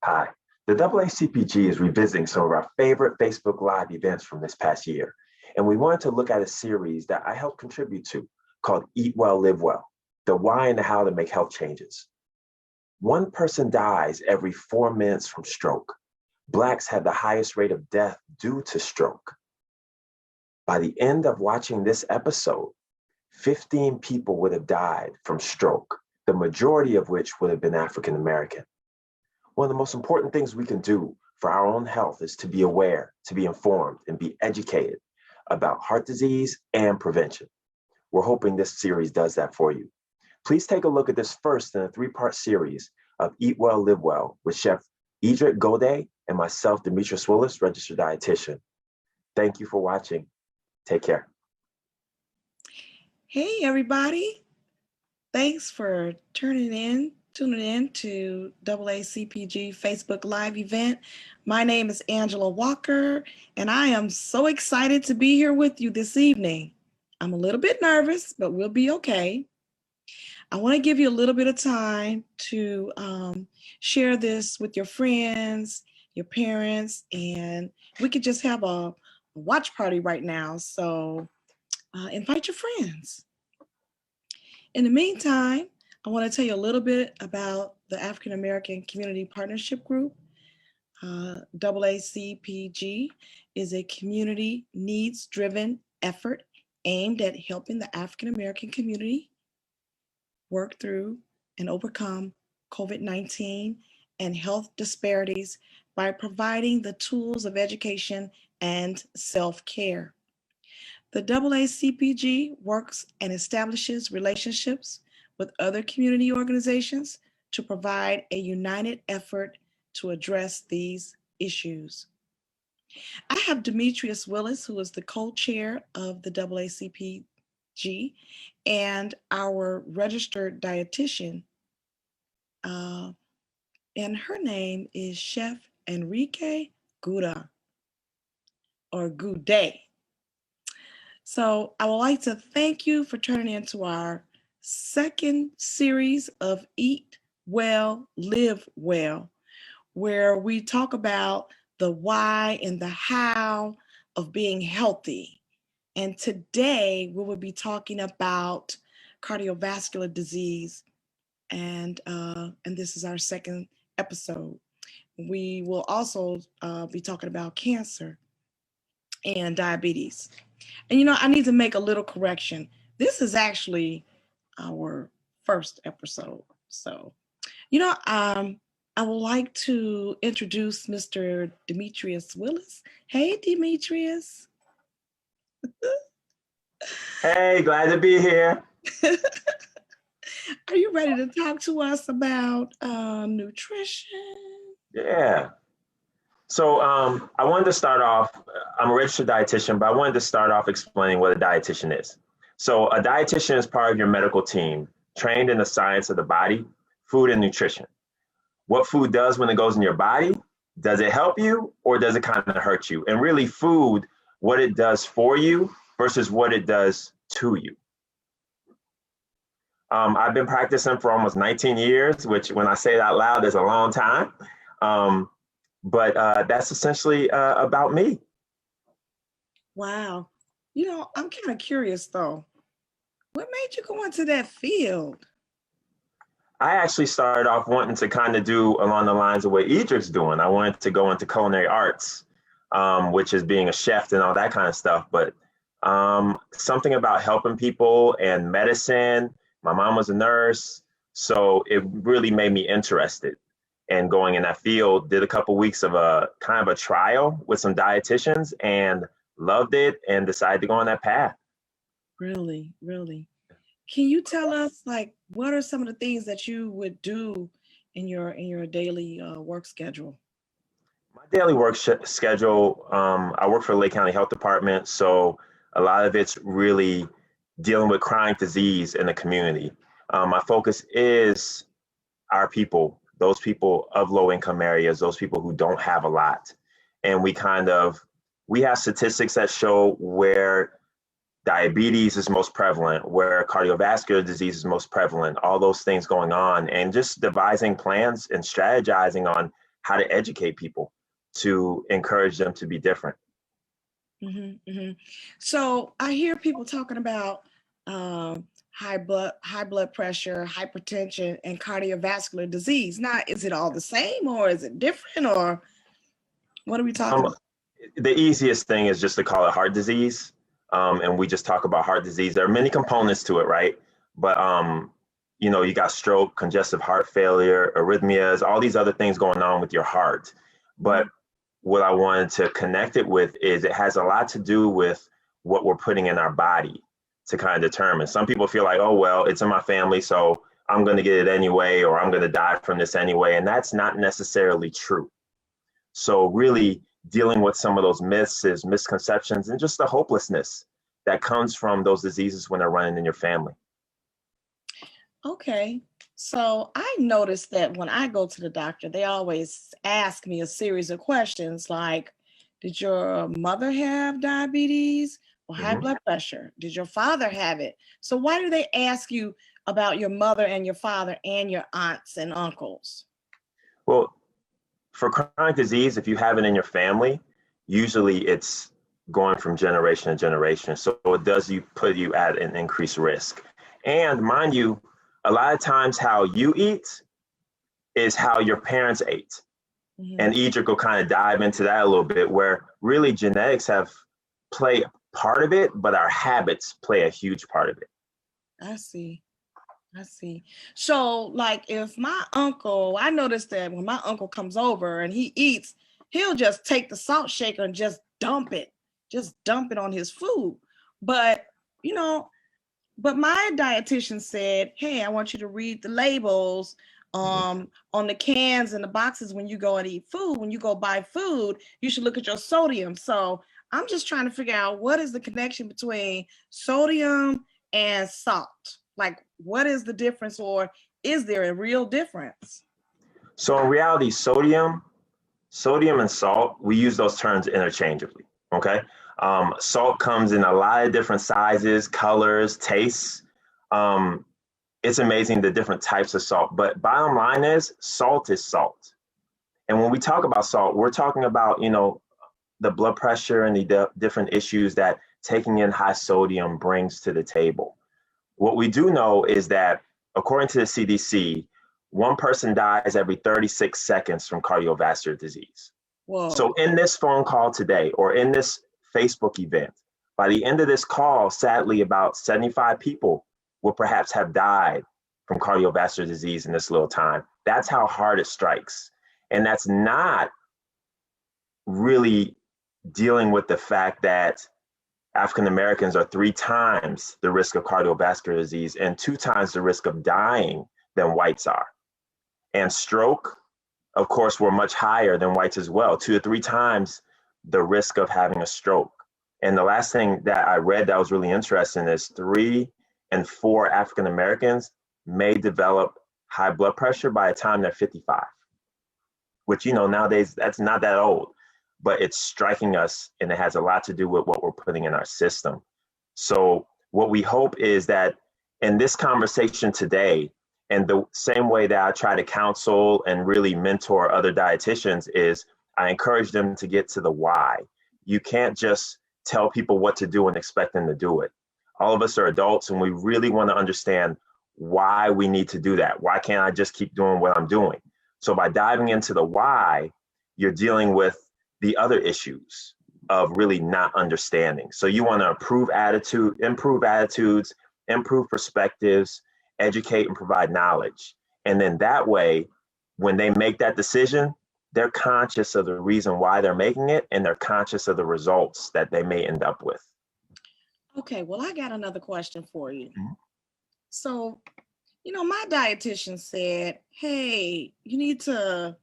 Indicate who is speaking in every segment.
Speaker 1: Hi, the AACPG is revisiting some of our favorite Facebook Live events from this past year, and we wanted to look at a series that I helped contribute to called Eat Well, Live Well, the why and the how to make health changes. One person dies every 4 minutes from stroke. Blacks have the highest rate of death due to stroke. By the end of watching this episode, 15 people would have died from stroke, the majority of which would have been African American. One of the most important things we can do for our own health is to be aware, to be informed, and be educated about heart disease and prevention. We're hoping this series does that for you. Please take a look at this first in a 3-part series of Eat Well, Live Well with Chef Ederique Goudia and myself, Demetrius Willis, registered dietitian. Thank you for watching. Take care.
Speaker 2: Hey, everybody. Thanks for tuning in to AACPG Facebook Live event. My name is Angela Walker, and I am so excited to be here with you this evening. I'm a little bit nervous, but we'll be okay. I want to give you a little bit of time to share this with your friends, your parents, and we could just have a watch party right now. So invite your friends. In the meantime, I want to tell you a little bit about the African American Community Partnership Group. AACPG is a community needs-driven effort aimed at helping the African American community work through and overcome COVID-19 and health disparities by providing the tools of education and self-care. The AACPG works and establishes relationships with other community organizations to provide a united effort to address these issues. I have Demetrius Willis, who is the co-chair of the AACPG and our registered dietitian, and her name is Chef Ederique Goudia, or Goudia. So I would like to thank you for turning into our second series of Eat Well, Live Well, where we talk about the why and the how of being healthy. And today we will be talking about cardiovascular disease, and this is our second episode. We will also be talking about cancer and diabetes. And I need to make a little correction. This is actually our first episode. So, I would like to introduce Mr. Demetrius Willis. Hey, Demetrius.
Speaker 1: Hey, glad to be here.
Speaker 2: Are you ready to talk to us about nutrition?
Speaker 1: Yeah. So I wanted to start off, I'm a registered dietitian, but I wanted to start off explaining what a dietitian is. So a dietitian is part of your medical team, trained in the science of the body, food and nutrition. What food does when it goes in your body, does it help you or does it kind of hurt you? And really food, what it does for you versus what it does to you. I've been practicing for almost 19 years, which when I say it out loud is a long time. But that's essentially about me.
Speaker 2: Wow. I'm kind of curious though. What made you go into that field?
Speaker 1: I actually started off wanting to kind of do along the lines of what Ederique's doing. I wanted to go into culinary arts, which is being a chef and all that kind of stuff. But something about helping people and medicine. My mom was a nurse, so it really made me interested in going in that field. Did a couple weeks of a kind of a trial with some dietitians and loved it and decided to go on that path.
Speaker 2: Really, really. Can you tell us, what are some of the things that you would do in your daily work schedule?
Speaker 1: My daily work schedule, I work for the Lake County Health Department, so a lot of it's really dealing with chronic disease in the community. My focus is our people, those people of low-income areas, those people who don't have a lot. And we have statistics that show where diabetes is most prevalent, where cardiovascular disease is most prevalent, all those things going on, and just devising plans and strategizing on how to educate people to encourage them to be different.
Speaker 2: So I hear people talking about high blood pressure, hypertension, and cardiovascular disease. Now, is it all the same, or is it different, or what are we talking about?
Speaker 1: The easiest thing is just to call it heart disease, and we just talk about heart disease. There are many components to it, right? But you got stroke, congestive heart failure, arrhythmias, all these other things going on with your heart. But what I wanted to connect it with is it has a lot to do with what we're putting in our body to kind of determine. Some people feel like, oh, well, it's in my family, so I'm going to get it anyway, or I'm going to die from this anyway. And that's not necessarily true. So really dealing with some of those myths, misconceptions, and just the hopelessness that comes from those diseases when they're running in your family.
Speaker 2: Okay. So I noticed that when I go to the doctor, they always ask me a series of questions like, did your mother have diabetes or high blood pressure? Did your father have it? So why do they ask you about your mother and your father and your aunts and uncles?
Speaker 1: Well, for chronic disease, if you have it in your family, usually it's going from generation to generation. So it does put you at an increased risk. And mind you, a lot of times how you eat is how your parents ate. And Ederique will kind of dive into that a little bit, where really genetics play part of it, but our habits play a huge part of it.
Speaker 2: I see. So like if I noticed that when my uncle comes over and he eats, he'll just take the salt shaker and just dump it on his food. But my dietitian said, hey, I want you to read the labels on the cans and the boxes when you go and eat food. When you go buy food, you should look at your sodium. So I'm just trying to figure out what is the connection between sodium and salt. Like, what is the difference, or is there a real difference?
Speaker 1: So in reality, sodium and salt, we use those terms interchangeably, okay? Salt comes in a lot of different sizes, colors, tastes. It's amazing the different types of salt, but bottom line is salt is salt. And when we talk about salt, we're talking about, the blood pressure and the different issues that taking in high sodium brings to the table. What we do know is that according to the CDC, one person dies every 36 seconds from cardiovascular disease.
Speaker 2: Whoa.
Speaker 1: So in this phone call today, or in this Facebook event, by the end of this call, sadly, about 75 people will perhaps have died from cardiovascular disease in this little time. That's how hard it strikes. And that's not really dealing with the fact that African Americans are 3 times the risk of cardiovascular disease and 2 times the risk of dying than whites are. And stroke, of course, we're much higher than whites as well, 2 to 3 times the risk of having a stroke. And the last thing that I read that was really interesting is 3 and 4 African Americans may develop high blood pressure by the time they're 55, which, nowadays that's not that old. But it's striking us, and it has a lot to do with what we're putting in our system. So what we hope is that in this conversation today, and the same way that I try to counsel and really mentor other dietitians, is I encourage them to get to the why. You can't just tell people what to do and expect them to do it. All of us are adults, and we really want to understand why we need to do that. Why can't I just keep doing what I'm doing? So by diving into the why, you're dealing with the other issues of really not understanding. So you want to improve attitudes, improve perspectives, educate and provide knowledge. And then that way, when they make that decision, they're conscious of the reason why they're making it, and they're conscious of the results that they may end up with.
Speaker 2: Okay, well, I got another question for you. So, my dietitian said, hey, you need to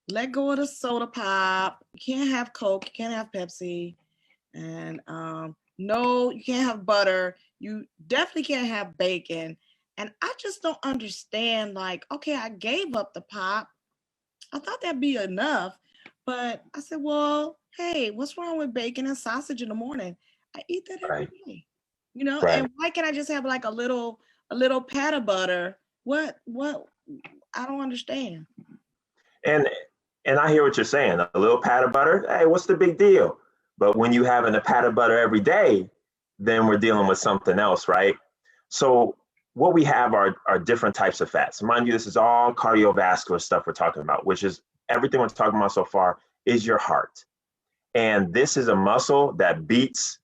Speaker 2: let go of the soda pop. You can't have Coke, you can't have Pepsi, and no, you can't have butter. You definitely can't have bacon. And I just don't understand, like, okay, I gave up the pop. I thought that'd be enough. But I said, well, hey, what's wrong with bacon and sausage in the morning? I eat that every day.
Speaker 1: Right.
Speaker 2: And why can't I just have like a little pat of butter? What I don't understand.
Speaker 1: And And I hear what you're saying. A little pat of butter, hey, what's the big deal? But when you having a pat of butter every day, then we're dealing with something else, right? So what we have are different types of fats. Mind you, this is all cardiovascular stuff we're talking about, which is everything we're talking about so far is your heart. And this is a muscle that beats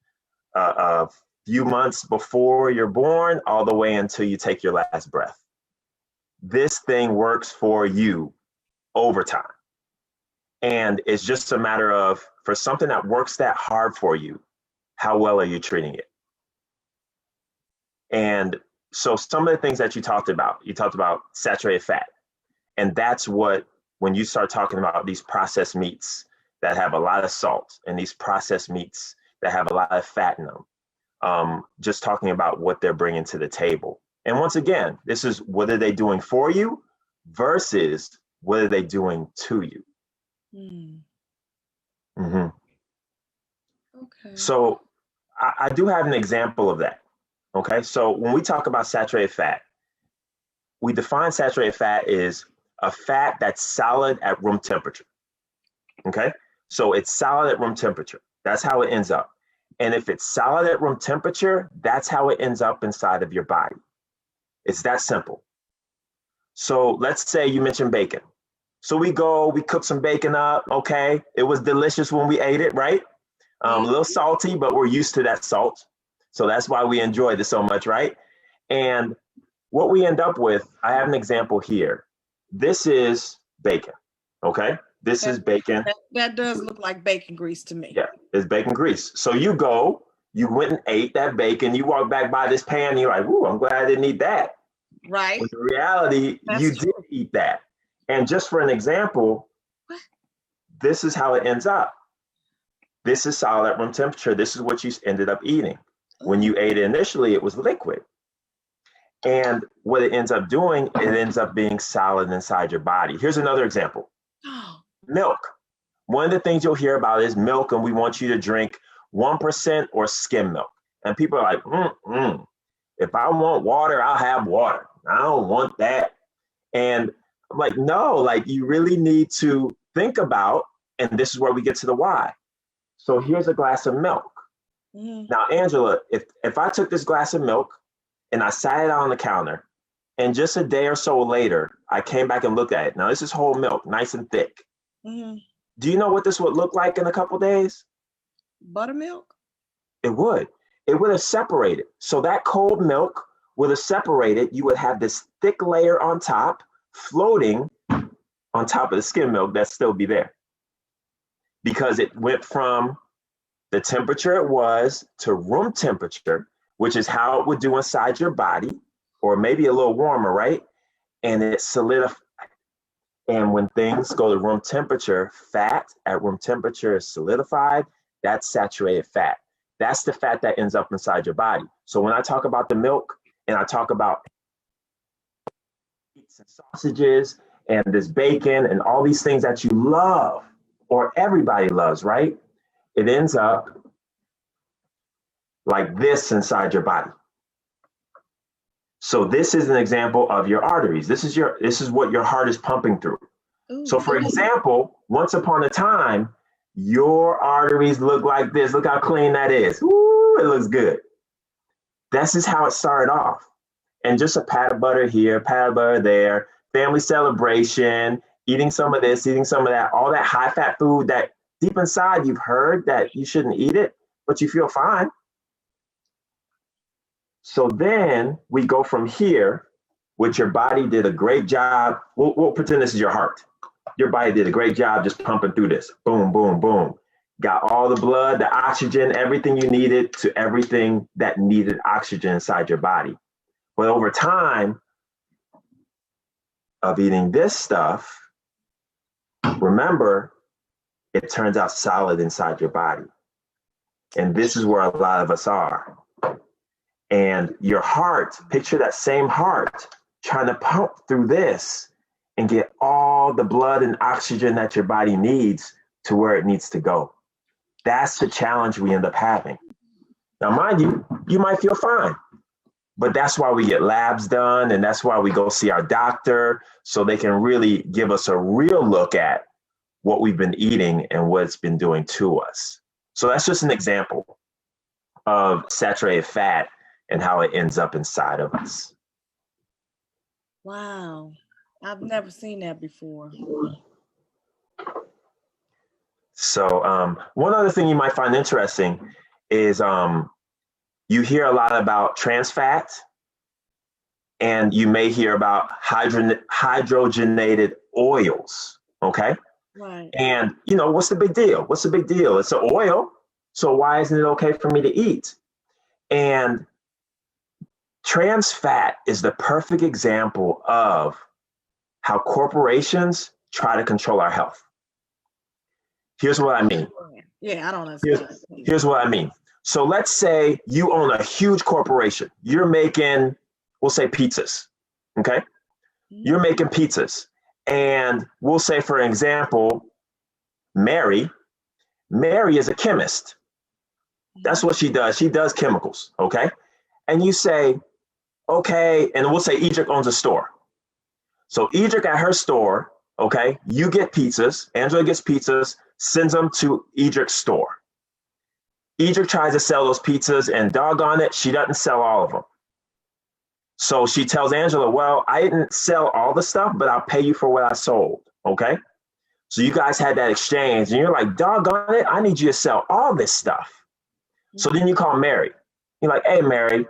Speaker 1: a few months before you're born all the way until you take your last breath. This thing works for you over time. And it's just a matter of, for something that works that hard for you, how well are you treating it? And so some of the things that you talked about saturated fat. And that's what, when you start talking about these processed meats that have a lot of salt and these processed meats that have a lot of fat in them, just talking about what they're bringing to the table. And once again, this is what are they doing for you versus what are they doing to you? Mm-hmm.
Speaker 2: Okay.
Speaker 1: So I do have an example of that. Okay. So when we talk about saturated fat, we define saturated fat as a fat that's solid at room temperature. Okay. So it's solid at room temperature. That's how it ends up. And if it's solid at room temperature, that's how it ends up inside of your body. It's that simple. So let's say you mentioned bacon. So we cook some bacon up. Okay. It was delicious when we ate it, right? A little salty, but we're used to that salt. So that's why we enjoy this so much, right? And what we end up with, I have an example here. This is bacon, okay? This is bacon.
Speaker 2: That does look like bacon grease to me.
Speaker 1: Yeah, it's bacon grease. So you went and ate that bacon, you walk back by this pan, and you're like, ooh, I'm glad I didn't eat that.
Speaker 2: Right.
Speaker 1: But in reality, you did eat that. And just for an example, this is how it ends up. This is solid at room temperature. This is what you ended up eating. When you ate it initially, it was liquid. And what it ends up doing, it ends up being solid inside your body. Here's another example. Milk. One of the things you'll hear about is milk, and we want you to drink 1% or skim milk. And people are like, if I want water, I'll have water. I don't want that. And I'm like, no, like you really need to think about, and this is where we get to the why. So here's a glass of milk. Now, Angela, if I took this glass of milk and I sat it on the counter, and just a day or so later, I came back and looked at it. Now, this is whole milk, nice and thick. Do you know what this would look like in a couple days?
Speaker 2: Buttermilk?
Speaker 1: It would. It would have separated. So that cold milk would have separated. You would have this thick layer on top, floating on top of the skim milk that still be there. Because it went from the temperature it was to room temperature, which is how it would do inside your body, or maybe a little warmer, right? And it solidified. And when things go to room temperature, fat at room temperature is solidified. That's saturated fat. That's the fat that ends up inside your body. So when I talk about the milk and I talk about meats and sausages and this bacon and all these things that you love, or everybody loves, right? It ends up like this inside your body. So this is an example of your arteries. This is what your heart is pumping through. Ooh, so for example, once upon a time, your arteries look like this. Look how clean that is. Ooh, it looks good. This is how it started off. And just a pat of butter here, pat of butter there, family celebration, eating some of this, eating some of that, all that high fat food that deep inside you've heard that you shouldn't eat it, but you feel fine. So then we go from here, which your body did a great job. We'll pretend this is your heart. Your body did a great job just pumping through this. Boom, boom, boom. Got all the blood, the oxygen, everything you needed to everything that needed oxygen inside your body. But over time of eating this stuff, remember, it turns out solid inside your body. And this is where a lot of us are. And your heart, picture that same heart trying to pump through this and get all the blood and oxygen that your body needs to where it needs to go. That's the challenge we end up having. Now, mind you, you might feel fine, but that's why we get labs done. And that's why we go see our doctor so they can really give us a real look at what we've been eating and what it's been doing to us. So that's just an example of saturated fat and how it ends up inside of us.
Speaker 2: Wow. I've never seen that before.
Speaker 1: So one other thing you might find interesting is you hear a lot about trans fat, and you may hear about hydrogenated oils, okay?
Speaker 2: Right.
Speaker 1: And, what's the big deal? What's the big deal? It's an oil, so why isn't it okay for me to eat? And trans fat is the perfect example of how corporations try to control our health. Here's what I mean.
Speaker 2: Yeah, I don't understand.
Speaker 1: Here's what I mean. So let's say you own a huge corporation. You're making, we'll say, pizzas, okay? You're making pizzas. And we'll say, for example, Mary is a chemist. That's what she does. She does chemicals, okay? And you say, okay, and we'll say Ederique owns a store. So Ederique at her store, okay, you get pizzas, Angela gets pizzas, sends them to Ederique's store. Ederique tries to sell those pizzas, and doggone it, she doesn't sell all of them. So she tells Angela, well, I didn't sell all the stuff, but I'll pay you for what I sold, okay? So you guys had that exchange, and you're like, doggone it, I need you to sell all this stuff. So then you call Mary. You're like, hey, Mary,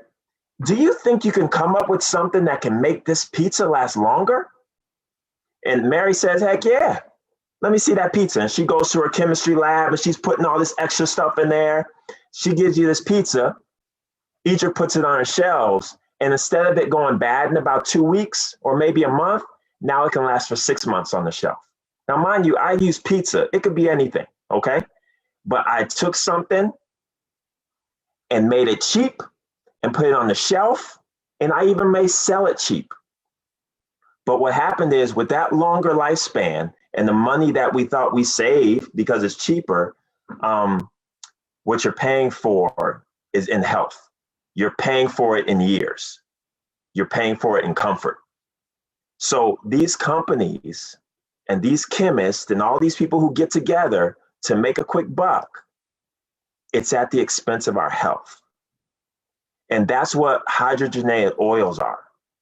Speaker 1: do you think you can come up with something that can make this pizza last longer? And Mary says, heck yeah, let me see that pizza. And she goes to her chemistry lab, and she's putting all this extra stuff in there. She gives you this pizza. Ederique puts it on her shelves. And instead of it going bad in about 2 weeks or maybe a month, now it can last for 6 months on the shelf. Now, mind you, I use pizza. It could be anything, okay? But I took something and made it cheap and put it on the shelf, and I even may sell it cheap. But what happened is, with that longer lifespan and the money that we thought we saved because it's cheaper, what you're paying for is in health. You're paying for it in years. You're paying for it in comfort. So these companies and these chemists and all these people who get together to make a quick buck, it's at the expense of our health. And that's what hydrogenated oils are.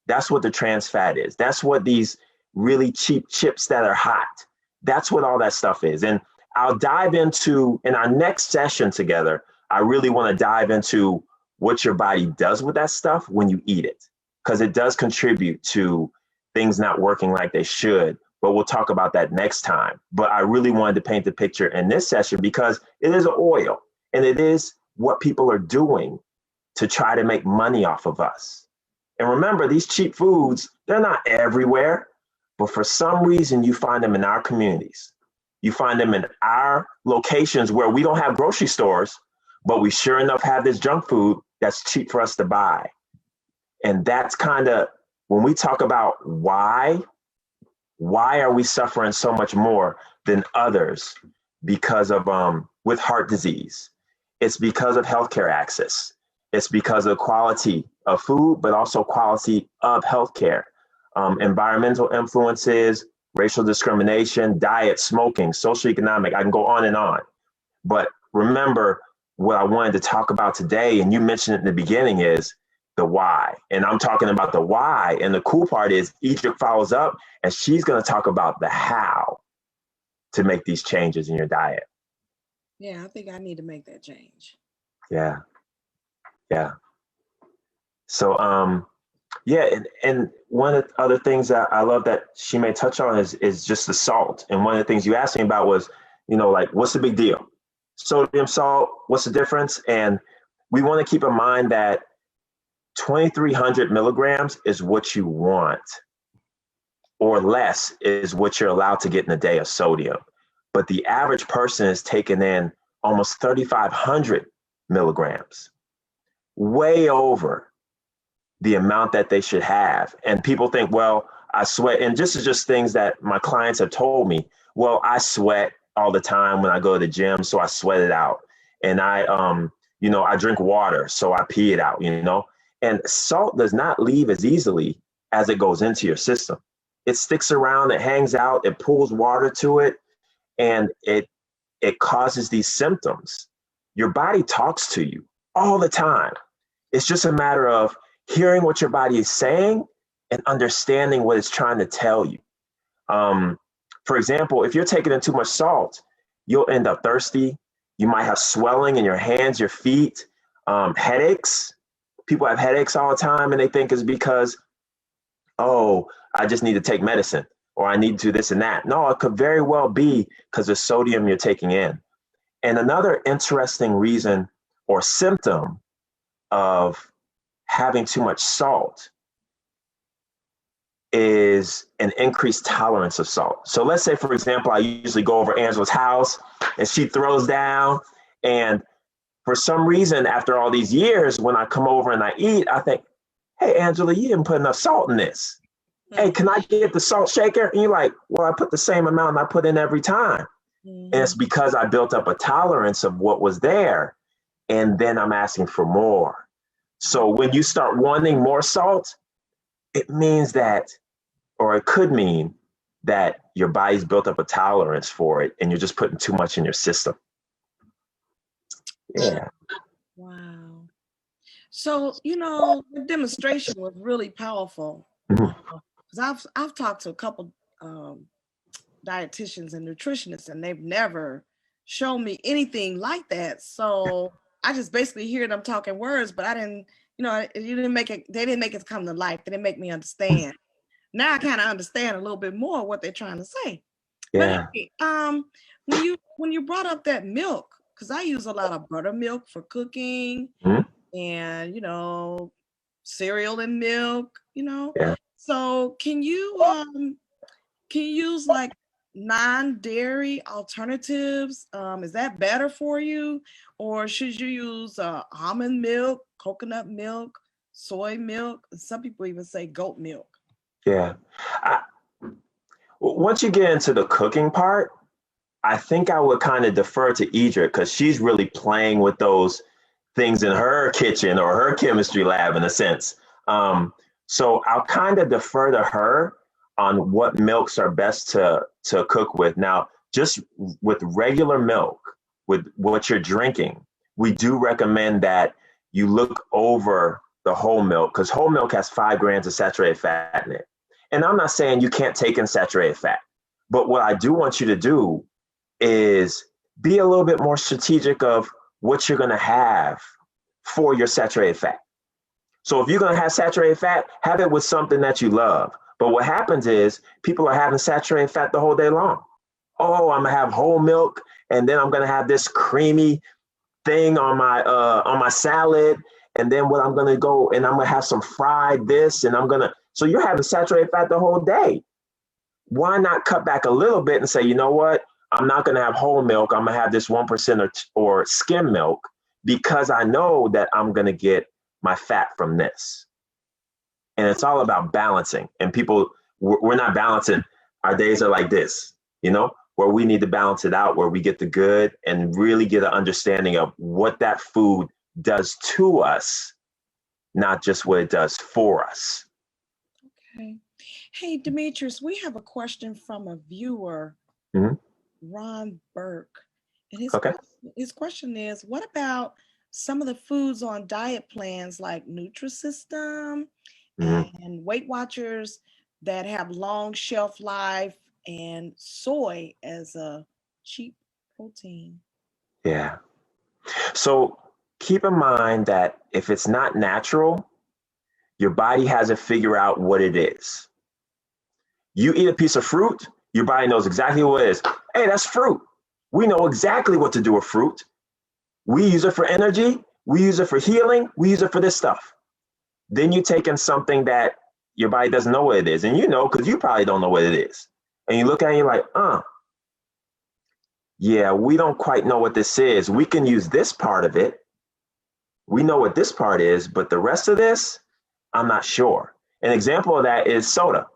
Speaker 1: That's what the trans fat is. That's what these really cheap chips that are hot, that's what all that stuff is. And I'll dive into, in our next session together, I really want to dive into what your body does with that stuff when you eat it, because it does contribute to things not working like they should. But we'll talk about that next time. But I really wanted to paint the picture in this session because it is an oil, and it is what people are doing to try to make money off of us. And remember, these cheap foods, they're not everywhere, but for some reason you find them in our communities. You find them in our locations where we don't have grocery stores, but we sure enough have this junk food that's cheap for us to buy. And that's kind of, when we talk about why are we suffering so much more than others because of, with heart disease? It's because of healthcare access. It's because of quality of food, but also quality of healthcare, environmental influences, racial discrimination, diet, smoking, socioeconomic, I can go on and on. But remember, what I wanted to talk about today, and you mentioned it in the beginning, is the why. And I'm talking about the why. And the cool part is Ederique follows up, and she's going to talk about the how to make these changes in your diet.
Speaker 2: Yeah, I think I need to make that change.
Speaker 1: Yeah. Yeah. So, yeah. And one of the other things that I love that she may touch on is just the salt. And one of the things you asked me about was, like, what's the big deal? Sodium, salt, what's the difference? And we want to keep in mind that 2,300 milligrams is what you want, or less is what you're allowed to get in a day of sodium. But the average person is taking in almost 3,500 milligrams, way over the amount that they should have. And people think, well, I sweat. And this is just things that my clients have told me. Well, I sweat all the time when I go to the gym, so I sweat it out. And I drink water, so I pee it out, And salt does not leave as easily as it goes into your system. It sticks around, it hangs out, it pulls water to it. and it causes these symptoms. Your body talks to you all the time. It's just a matter of hearing what your body is saying and understanding what it's trying to tell you. For example, if you're taking in too much salt, you'll end up thirsty. You might have swelling in your hands, your feet, headaches. People have headaches all the time and they think it's because, oh, I just need to take medicine or I need to do this and that. No, it could very well be because of sodium you're taking in. And another interesting reason or symptom of having too much salt is an increased tolerance of salt. So let's say, for example, I usually go over Angela's house and she throws down. And for some reason, after all these years, when I come over and I eat, I think, hey, Angela, you didn't put enough salt in this. Hey, can I get the salt shaker? And you're like, well, I put the same amount I put in every time. And it's because I built up a tolerance of what was there. And then I'm asking for more. So when you start wanting more salt, it means that, or it could mean that your body's built up a tolerance for it and you're just putting too much in your system. Yeah.
Speaker 2: Wow. So, the demonstration was really powerful. Because I've talked to a couple dietitians and nutritionists, and they've never shown me anything like that. So I just basically hear them talking words, but I didn't, they didn't make it come to life. They didn't make me understand. Now I kind of understand a little bit more what they're trying to say.
Speaker 1: Yeah.
Speaker 2: But when you brought up that milk, because I use a lot of buttermilk for cooking, and cereal and milk,
Speaker 1: Yeah.
Speaker 2: So can you use like non-dairy alternatives? Is that better for you, or should you use almond milk, coconut milk, soy milk? Some people even say goat milk.
Speaker 1: Yeah. Once you get into the cooking part, I think I would kind of defer to Ederique because she's really playing with those things in her kitchen or her chemistry lab in a sense. So I'll kind of defer to her on what milks are best to cook with. Now, just with regular milk, with what you're drinking, we do recommend that you look over the whole milk because whole milk has 5 grams of saturated fat in it. And I'm not saying you can't take in saturated fat, but what I do want you to do is be a little bit more strategic of what you're going to have for your saturated fat. So if you're going to have saturated fat, have it with something that you love. But what happens is people are having saturated fat the whole day long. Oh, I'm going to have whole milk, and then I'm going to have this creamy thing on my salad. And then what I'm going to go and I'm going to have some fried this, and so you're having saturated fat the whole day. Why not cut back a little bit and say, you know what? I'm not going to have whole milk. I'm going to have this 1% or skim milk because I know that I'm going to get my fat from this. And it's all about balancing. And people, we're not balancing. Our days are like this, where we need to balance it out, where we get the good and really get an understanding of what that food does to us, not just what it does for us.
Speaker 2: Okay. Hey, Demetrius, we have a question from a viewer, Ron Burke. And his question is, what about some of the foods on diet plans like Nutrisystem and Weight Watchers that have long shelf life and soy as a cheap protein?
Speaker 1: Yeah. So keep in mind that if it's not natural, your body hasn't figured out what it is. You eat a piece of fruit, your body knows exactly what it is. Hey, that's fruit. We know exactly what to do with fruit. We use it for energy. We use it for healing. We use it for this stuff. Then you take in something that your body doesn't know what it is. And because you probably don't know what it is. And you look at it and you're like, yeah, we don't quite know what this is. We can use this part of it. We know what this part is, but the rest of this, I'm not sure. An example of that is soda.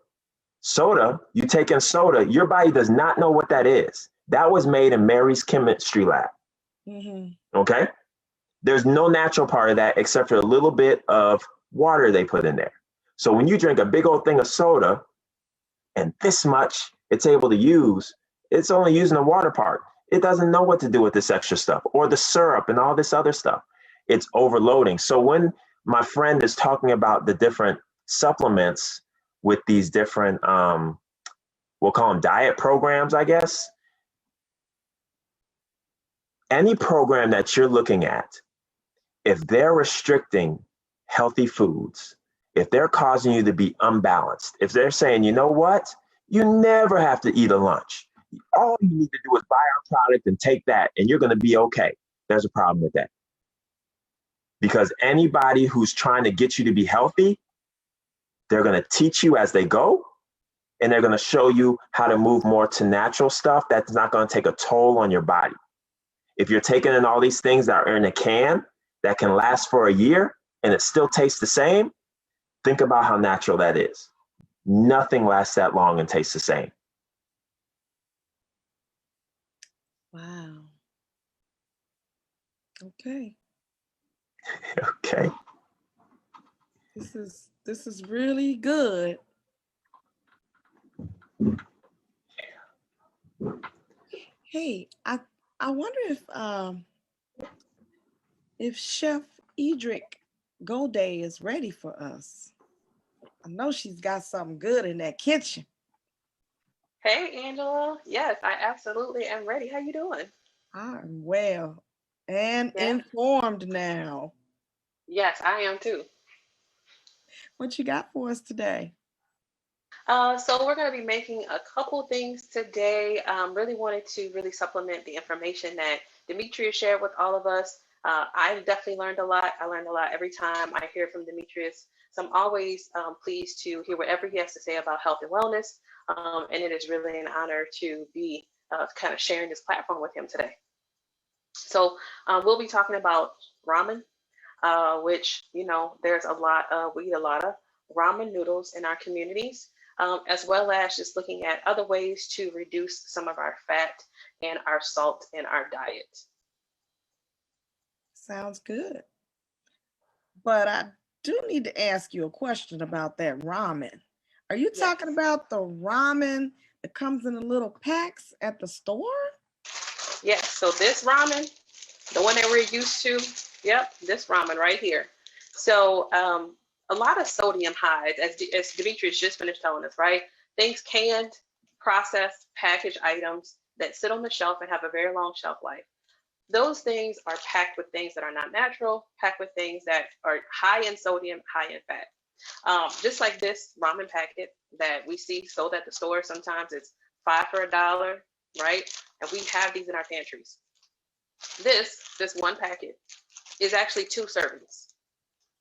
Speaker 1: Soda, you take in soda, your body does not know what that is. That was made in Mary's chemistry lab. Okay? There's no natural part of that except for a little bit of water they put in there. So when you drink a big old thing of soda and this much it's able to use, It's only using the water part. It doesn't know what to do with this extra stuff or the syrup and all this other stuff. It's overloading. So when my friend is talking about the different supplements with these different, we'll call them diet programs, I guess. Any program that you're looking at, if they're restricting healthy foods, if they're causing you to be unbalanced, if they're saying, you know what, you never have to eat a lunch. All you need to do is buy our product and take that, and you're going to be okay. There's a problem with that. Because anybody who's trying to get you to be healthy, they're going to teach you as they go, and they're going to show you how to move more to natural stuff that's not going to take a toll on your body. If you're taking in all these things that are in a can that can last for a year and it still tastes the same, think about how natural that is. Nothing lasts that long and tastes the same.
Speaker 2: Wow. Okay.
Speaker 1: Okay.
Speaker 2: This is really good. Hey, I wonder if Chef Ederique Goudia is ready for us. I know she's got something good in that kitchen.
Speaker 3: Hey, Angela. Yes, I absolutely am ready. How you doing?
Speaker 2: I'm well and
Speaker 3: Yeah.
Speaker 2: informed now.
Speaker 3: Yes, I am too.
Speaker 2: What you got for us today?
Speaker 3: So we're going to be making a couple things today. Really wanted to really supplement the information that Demetrius shared with all of us. I definitely learned a lot. I learned a lot every time I hear from Demetrius. So I'm always pleased to hear whatever he has to say about health and wellness. And it is really an honor to be kind of sharing this platform with him today. So we'll be talking about ramen, which, you know, there's a lot of, we eat a lot of ramen noodles in our communities, as well as just looking at other ways to reduce some of our fat and our salt in our diet.
Speaker 2: Sounds good. But I do need to ask you a question about that ramen. Are you
Speaker 3: Yes.
Speaker 2: talking about the ramen that comes in the little packs at the store?
Speaker 3: Yes, so this ramen, the one that we're used to, yep, this ramen right here. So a lot of sodium highs, as Demetrius just finished telling us, right? Things canned, processed, packaged items that sit on the shelf and have a very long shelf life. Those things are packed with things that are not natural, packed with things that are high in sodium, high in fat. Just like this ramen packet that we see sold at the store, sometimes it's 5 for $1, right? And we have these in our pantries. This one packet is actually 2 servings.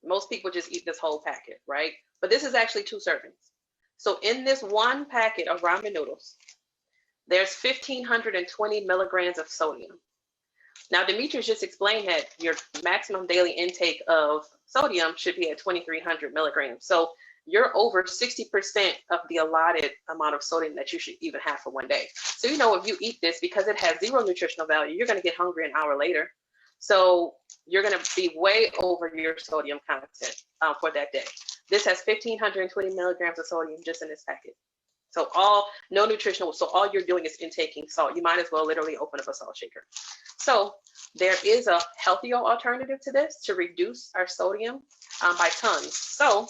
Speaker 3: Most people just eat this whole packet, right? But this is actually 2 servings. So in this one packet of ramen noodles, there's 1,520 milligrams of sodium. Now, Demetrius just explained that your maximum daily intake of sodium should be at 2,300 milligrams. So you're over 60% of the allotted amount of sodium that you should even have for one day. So, you know, if you eat this, because it has 0 nutritional value, you're going to get hungry an hour later. So you're going to be way over your sodium content for that day. This has 1,520 milligrams of sodium just in this packet. So no nutritional, so all you're doing is intaking salt. You might as well literally open up a salt shaker. So there is a healthier alternative to this to reduce our sodium by tons. So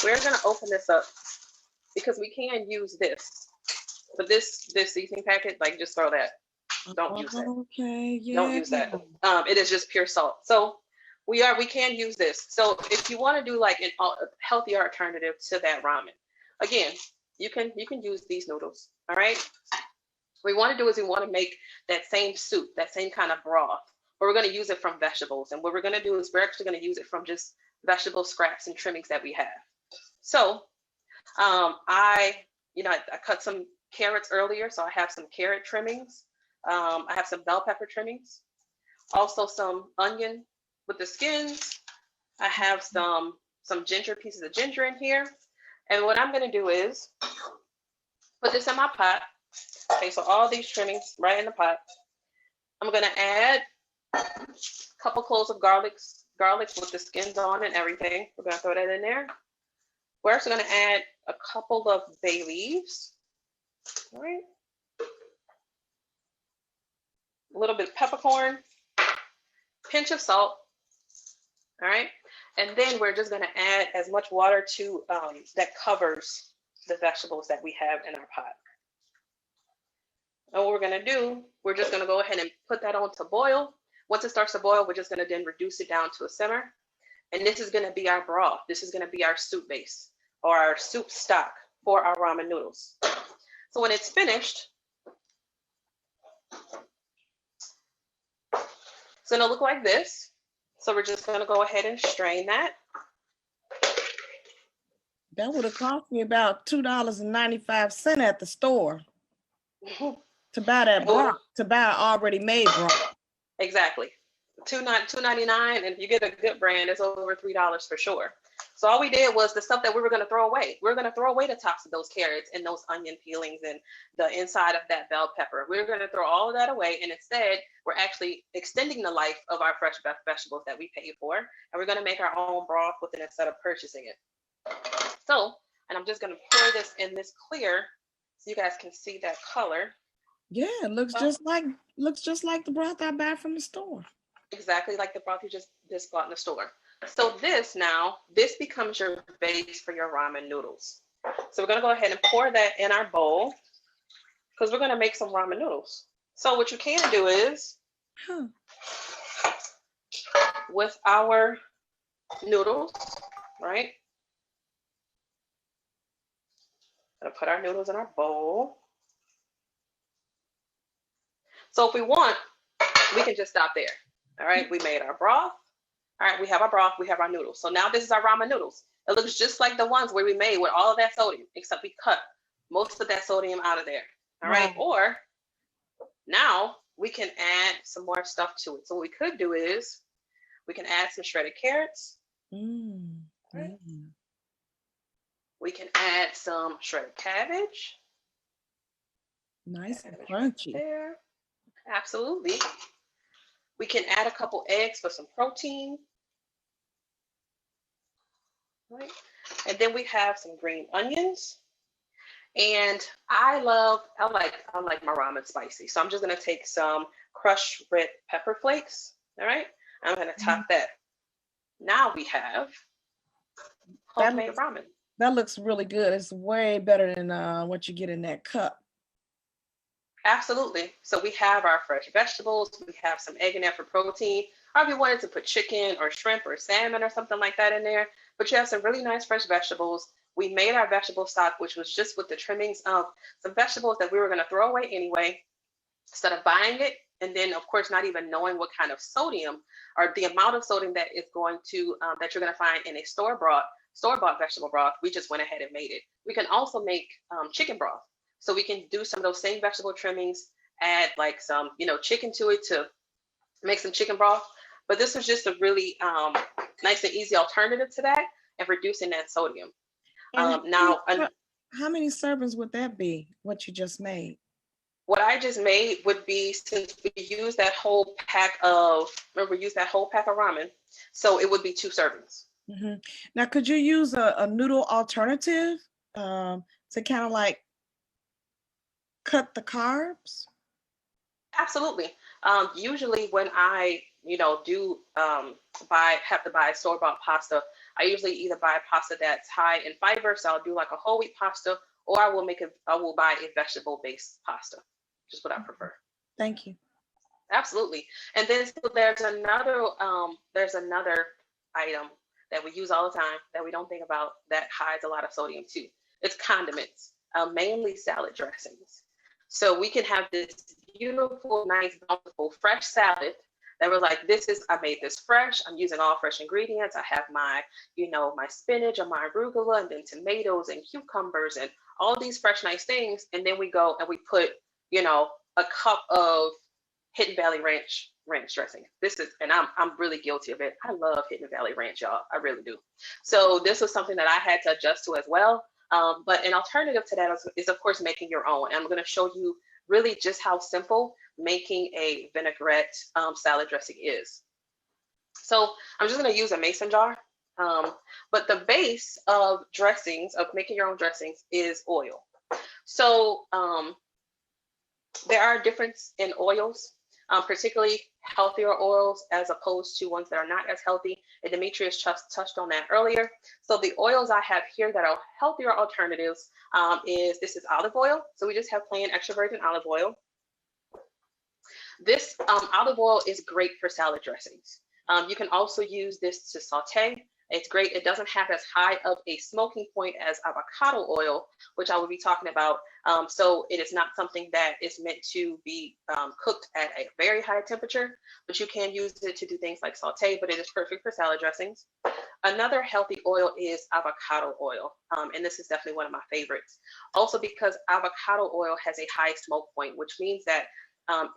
Speaker 3: we're going to open this up because we can use this. But this seasoning packet, like, just throw that. Don't use that.
Speaker 2: Okay, yeah.
Speaker 3: Don't use that. It is just pure salt. So we can use this. So if you want to do like a healthier alternative to that ramen, again, you can use these noodles. All right. What we want to do is we want to make that same soup, that same kind of broth, but we're going to use it from vegetables. And what we're going to do is we're actually going to use it from just vegetable scraps and trimmings that we have. So I cut some carrots earlier, so I have some carrot trimmings. I have some bell pepper trimmings, also some onion with the skins. I have some pieces of ginger in here. And what I'm going to do is put this in my pot. Okay, so all these trimmings right in the pot. I'm going to add a couple cloves of garlic with the skins on and everything. We're going to throw that in there. We're also going to add a couple of bay leaves. All right. A little bit of peppercorn, pinch of salt. All right. And then we're just going to add as much water to that covers the vegetables that we have in our pot. And what we're going to do, we're just going to go ahead and put that on to boil. Once it starts to boil, we're just going to then reduce it down to a simmer. And this is going to be our broth. This is going to be our soup base or our soup stock for our ramen noodles. So when it's finished, it's going to look like this. So we're just going to go ahead and strain that.
Speaker 2: That would have cost me about $2.95 at the store to buy that broth, to buy already made broth.
Speaker 3: Exactly. $2.99, and if you get a good brand, it's over $3 for sure. So all we did was the stuff that we were going to throw away. We're going to throw away the tops of those carrots and those onion peelings and the inside of that bell pepper. We're going to throw all of that away, and instead, we're actually extending the life of our fresh vegetables that we paid for, and we're going to make our own broth with it instead of purchasing it. So, and I'm just going to pour this in this clear so you guys can see that color.
Speaker 2: Yeah, it looks just like the broth I buy from the store.
Speaker 3: Exactly like the broth you just bought in the store. So this becomes your base for your ramen noodles. So we're going to go ahead and pour that in our bowl because we're going to make some ramen noodles. So what you can do is with our noodles, right? Gonna put our noodles in our bowl. So if we want, we can just stop there. All right, we made our broth. All right, we have our broth, we have our noodles. So now this is our ramen noodles. It looks just like the ones where we made with all of that sodium, except we cut most of that sodium out of there. All right, or now we can add some more stuff to it. So what we could do is we can add some shredded carrots. Right. We can add some shredded cabbage.
Speaker 2: Nice and crunchy.
Speaker 3: There. Absolutely. We can add a couple eggs for some protein. Right. And then we have some green onions. And I like my ramen spicy. So I'm just gonna take some crushed red pepper flakes. All right. I'm gonna top that. Now we have homemade ramen.
Speaker 2: That looks really good. It's way better than what you get in that cup.
Speaker 3: Absolutely. So we have our fresh vegetables. We have some egg in there for protein. Or if you wanted to put chicken or shrimp or salmon or something like that in there, but you have some really nice fresh vegetables. We made our vegetable stock, which was just with the trimmings of some vegetables that we were going to throw away anyway, instead of buying it. And then, of course, not even knowing what kind of sodium or the amount of sodium that is going to that you're going to find in a store-bought vegetable broth. We just went ahead and made it. We can also make chicken broth. So we can do some of those same vegetable trimmings, add like some, chicken to it to make some chicken broth. But this was just a really nice and easy alternative to that and reducing that sodium. Now,
Speaker 2: how many servings would that be, what you just made?
Speaker 3: What I just made would be, since we used that whole pack of ramen, so it would be 2 servings.
Speaker 2: Mm-hmm. Now, could you use a noodle alternative to kind of like cut the carbs?
Speaker 3: Absolutely. Usually when I, do have to buy store-bought pasta, I usually either buy pasta that's high in fiber, so I'll do like a whole wheat pasta, or I will buy a vegetable-based pasta, just what I prefer.
Speaker 2: Thank you.
Speaker 3: Absolutely. And then so there's another item that we use all the time that we don't think about that hides a lot of sodium too. It's condiments, mainly salad dressings. So we can have this beautiful, nice, bountiful, fresh salad that we're like, I made this fresh. I'm using all fresh ingredients. I have my, my spinach and my arugula, and then tomatoes and cucumbers and all these fresh, nice things. And then we go and we put, a cup of Hidden Valley Ranch dressing. And I'm really guilty of it. I love Hidden Valley Ranch, y'all. I really do. So this was something that I had to adjust to as well. But an alternative to that is of course, making your own. And I'm going to show you really just how simple making a vinaigrette salad dressing is. So I'm just going to use a mason jar. But the base of dressings, of making your own dressings, is oil. So there are a difference in oils, particularly healthier oils as opposed to ones that are not as healthy. And Demetrius just touched on that earlier. So the oils I have here that are healthier alternatives this is olive oil. So we just have plain extra virgin olive oil. This olive oil is great for salad dressings. You can also use this to saute. It's great. It doesn't have as high of a smoking point as avocado oil, which I will be talking about. So it is not something that is meant to be cooked at a very high temperature, but you can use it to do things like saute, but it is perfect for salad dressings. Another healthy oil is avocado oil, and this is definitely one of my favorites. Also because avocado oil has a high smoke point, which means that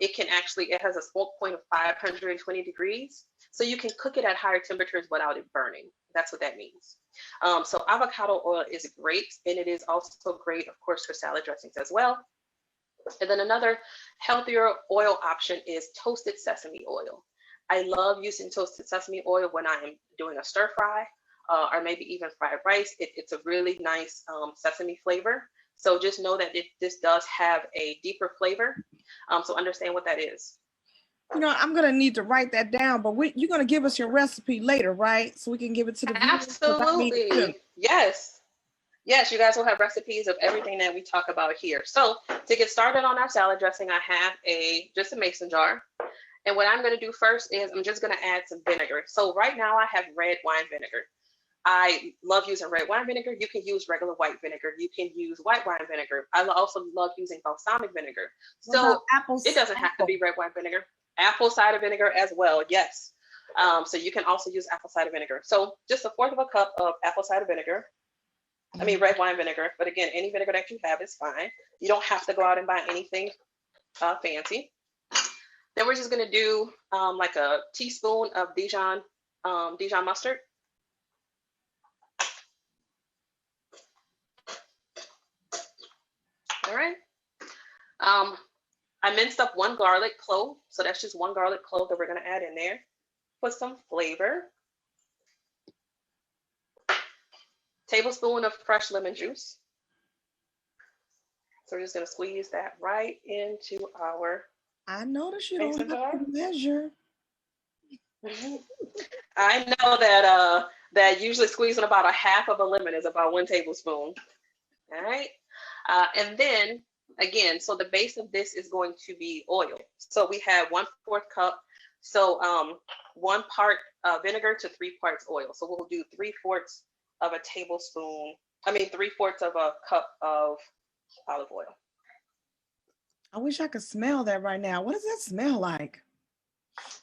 Speaker 3: it has a smoke point of 520 degrees. So you can cook it at higher temperatures without it burning. That's what that means. So avocado oil is great, and it is also great, of course, for salad dressings as well. And then another healthier oil option is toasted sesame oil. I love using toasted sesame oil when I am doing a stir fry or maybe even fried rice. It's a really nice sesame flavor. So just know that this does have a deeper flavor. So understand what that is.
Speaker 2: You know, I'm gonna need to write that down, but you're gonna give us your recipe later, right? So we can give it to the viewers.
Speaker 3: Absolutely. Yes. Yes, you guys will have recipes of everything that we talk about here. So to get started on our salad dressing, I have just a mason jar. And what I'm gonna do first is I'm just gonna add some vinegar. So right now I have red wine vinegar. I love using red wine vinegar. You can use regular white vinegar. You can use white wine vinegar. I also love using balsamic vinegar. So it doesn't have to be red wine vinegar. Apple cider vinegar as well, yes. So you can also use apple cider vinegar. So just 1/4 of a cup of apple cider vinegar. I mean red wine vinegar, but again, any vinegar that you have is fine. You don't have to go out and buy anything fancy. Then we're just gonna do like a teaspoon of Dijon mustard. All right. I minced up 1 garlic clove. So that's just 1 garlic clove that we're going to add in there. Put some flavor. Tablespoon of fresh lemon juice. So we're just going to squeeze that right into our.
Speaker 2: I noticed you don't have to measure.
Speaker 3: I know that usually squeezing about 1/2 of a lemon is about 1 tablespoon. All right. And then again, so the base of this is going to be oil. So we have 1/4 cup. So 1 part vinegar to 3 parts oil. So we'll do 3/4 of a tablespoon. I mean, 3/4 of a cup of olive oil.
Speaker 2: I wish I could smell that right now. What does that smell like?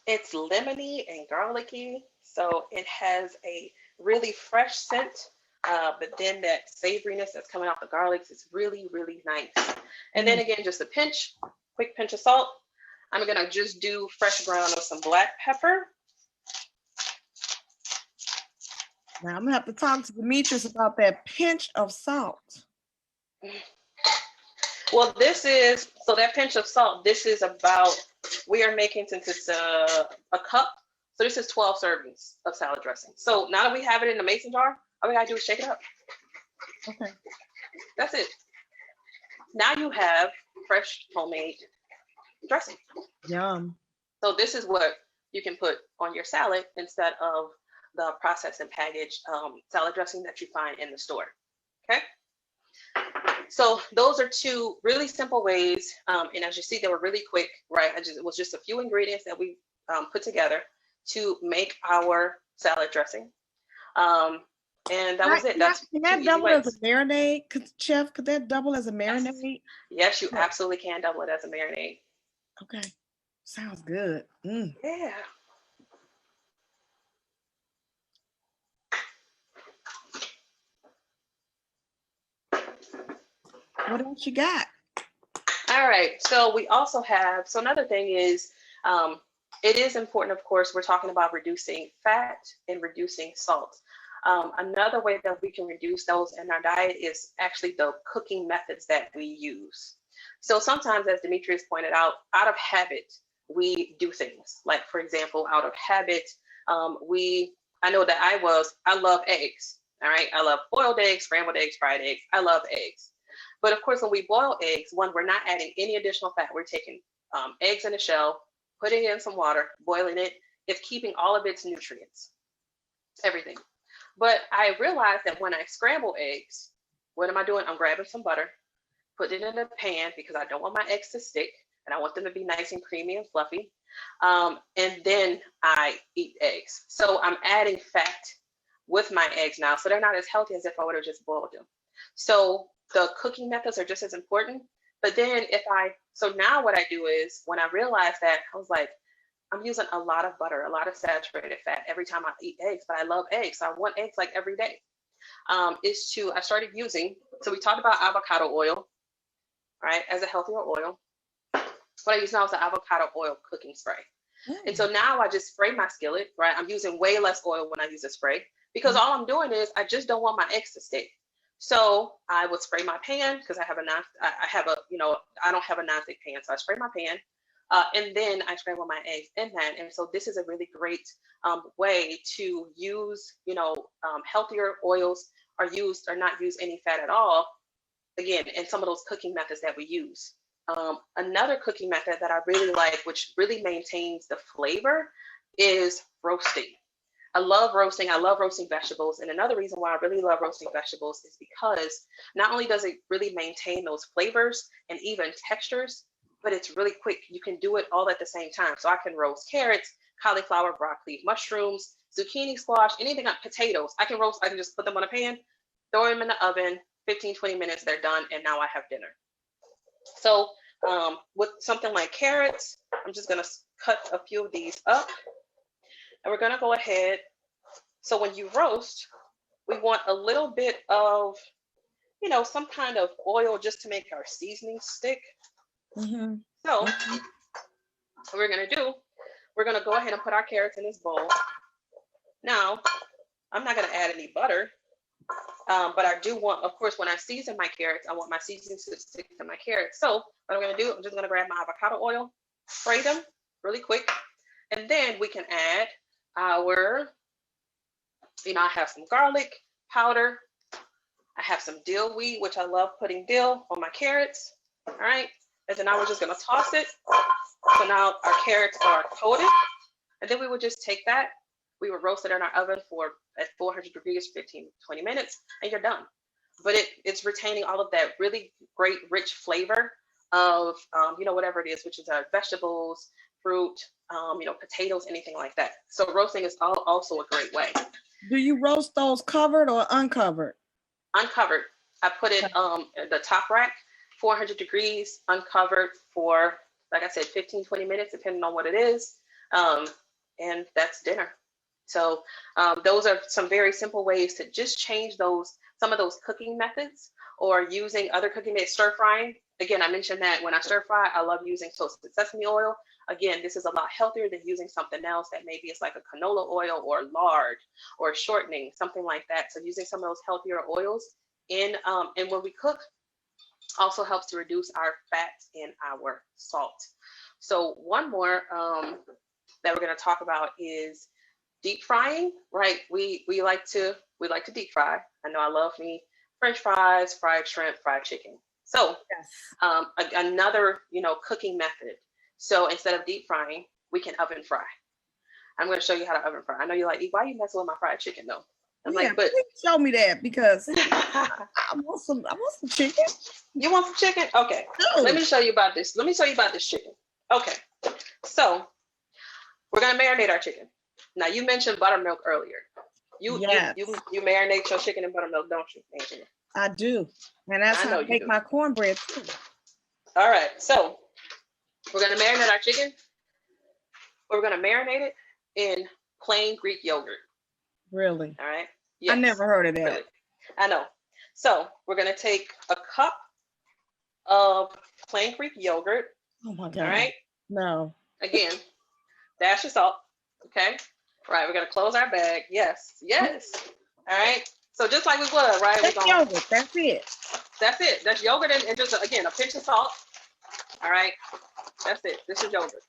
Speaker 3: It's lemony and garlicky. So it has a really fresh scent. But then that savoriness that's coming off the garlics is really, really nice. And then again, just a quick pinch of salt. I'm gonna just do fresh ground of some black pepper.
Speaker 2: Now I'm gonna have to talk to Demetrius about that pinch of salt.
Speaker 3: Well, so that pinch of salt, this is about, we are making, since it's a cup, so this is 12 servings of salad dressing. So now that we have it in the mason jar, all we gotta do is shake it up.
Speaker 2: Okay.
Speaker 3: That's it. Now you have fresh homemade dressing.
Speaker 2: Yum.
Speaker 3: So this is what you can put on your salad instead of the processed and packaged salad dressing that you find in the store. Okay. So those are 2 really simple ways. And as you see, they were really quick, right? It was just a few ingredients that we put together to make our salad dressing. And that was it.
Speaker 2: Can that double as a marinade? Chef, could that double as a marinade?
Speaker 3: Yes, you absolutely can double it as a marinade.
Speaker 2: Okay. Sounds good.
Speaker 3: Yeah.
Speaker 2: What else you got?
Speaker 3: All right. So we also have, so another thing is, it is important, of course, we're talking about reducing fat and reducing salt. Another way that we can reduce those in our diet is actually the cooking methods that we use. So sometimes, as Demetrius pointed out of habit, we do things. Like, for example, out of habit, I know that I love eggs. All right. I love boiled eggs, scrambled eggs, fried eggs. I love eggs. But of course, when we boil eggs, one, we're not adding any additional fat. We're taking eggs in a shell, putting it in some water, boiling it. It's keeping all of its nutrients, everything. But I realized that when I scramble eggs, what am I doing? I'm grabbing some butter, putting it in a pan because I don't want my eggs to stick and I want them to be nice and creamy and fluffy. And then I eat eggs. So I'm adding fat with my eggs now. So they're not as healthy as if I would have just boiled them. So the cooking methods are just as important. But then so now what I do is when I realized that, I was like, I'm using a lot of butter, a lot of saturated fat every time I eat eggs, but I love eggs. So I want eggs like every day. I started using, so we talked about avocado oil, right, as a healthier oil. What I use now is the avocado oil cooking spray. And so now I just spray my skillet, right? I'm using way less oil when I use a spray because all I'm doing is I just don't want my eggs to stick. So I would spray my pan because I don't have a nonstick pan. So I spray my pan and then I scramble my eggs in that. And so this is a really great way to use, healthier oils or not use any fat at all. Again, in some of those cooking methods that we use. Another cooking method that I really like, which really maintains the flavor, is roasting. I love roasting. I love roasting vegetables. And another reason why I really love roasting vegetables is because not only does it really maintain those flavors and even textures, but it's really quick. You can do it all at the same time. So I can roast carrots, cauliflower, broccoli, mushrooms, zucchini, squash, anything like potatoes. I can just put them on a pan, throw them in the oven, 15, 20 minutes, they're done. And now I have dinner. So with something like carrots, I'm just gonna cut a few of these up and we're gonna go ahead. So when you roast, we want a little bit of, some kind of oil just to make our seasoning stick.
Speaker 2: Mm-hmm.
Speaker 3: So what we're gonna go ahead and put our carrots in this bowl. Now, I'm not gonna add any butter. But I do want, of course, when I season my carrots, I want my seasoning to stick to my carrots. So what I'm going to do, I'm just going to grab my avocado oil, spray them really quick. And then we can add I have some garlic powder. I have some dill weed, which I love putting dill on my carrots. All right. And then now we're just going to toss it. So now our carrots are coated. And then we would just take that. We would roast it in our oven at 400 degrees, 15, 20 minutes, and you're done. But it's retaining all of that really great, rich flavor of, whatever it is, which is our vegetables, fruit, potatoes, anything like that. So roasting is also a great way.
Speaker 2: Do you roast those covered or uncovered?
Speaker 3: Uncovered. I put it in the top rack, 400 degrees, uncovered for, like I said, 15, 20 minutes, depending on what it is. And that's dinner. So those are some very simple ways to just change some of those cooking methods, or using other cooking methods. Stir frying. Again, I mentioned that when I stir fry, I love using toasted sesame oil. Again, this is a lot healthier than using something else that maybe is like a canola oil or lard or shortening, something like that. So using some of those healthier oils and when we cook also helps to reduce our fat and our salt. So one more that we're going to talk about is deep frying, right? We like to deep fry. I know I love me French fries, fried shrimp, fried chicken. So another, cooking method. So instead of deep frying, we can oven fry. I'm going to show you how to oven fry. I know you're like, why are you messing with my fried chicken though? I'm like, but
Speaker 2: show me that because I want some chicken.
Speaker 3: You want some chicken? Okay. No. Let me show you about this. Let me tell you about this chicken. Okay. So we're going to marinate our chicken. Now you mentioned buttermilk earlier. You marinate your chicken in buttermilk, don't you, Angela?
Speaker 2: I do. And that's how I make my cornbread too.
Speaker 3: All right. So we're going to marinate our chicken. We're going to marinate it in plain Greek yogurt.
Speaker 2: Really?
Speaker 3: All right. Yes.
Speaker 2: I never heard of that.
Speaker 3: Really. I know. So we're going to take a cup of plain Greek yogurt.
Speaker 2: Oh my God.
Speaker 3: All right.
Speaker 2: No.
Speaker 3: Again, dash of salt. Okay. All right. We're going to close our bag. Yes. Yes. All right. So just like we would, right?
Speaker 2: That's yogurt. That's it.
Speaker 3: That's it. That's yogurt and just, again, a pinch of salt. All right. That's it. This is yogurt.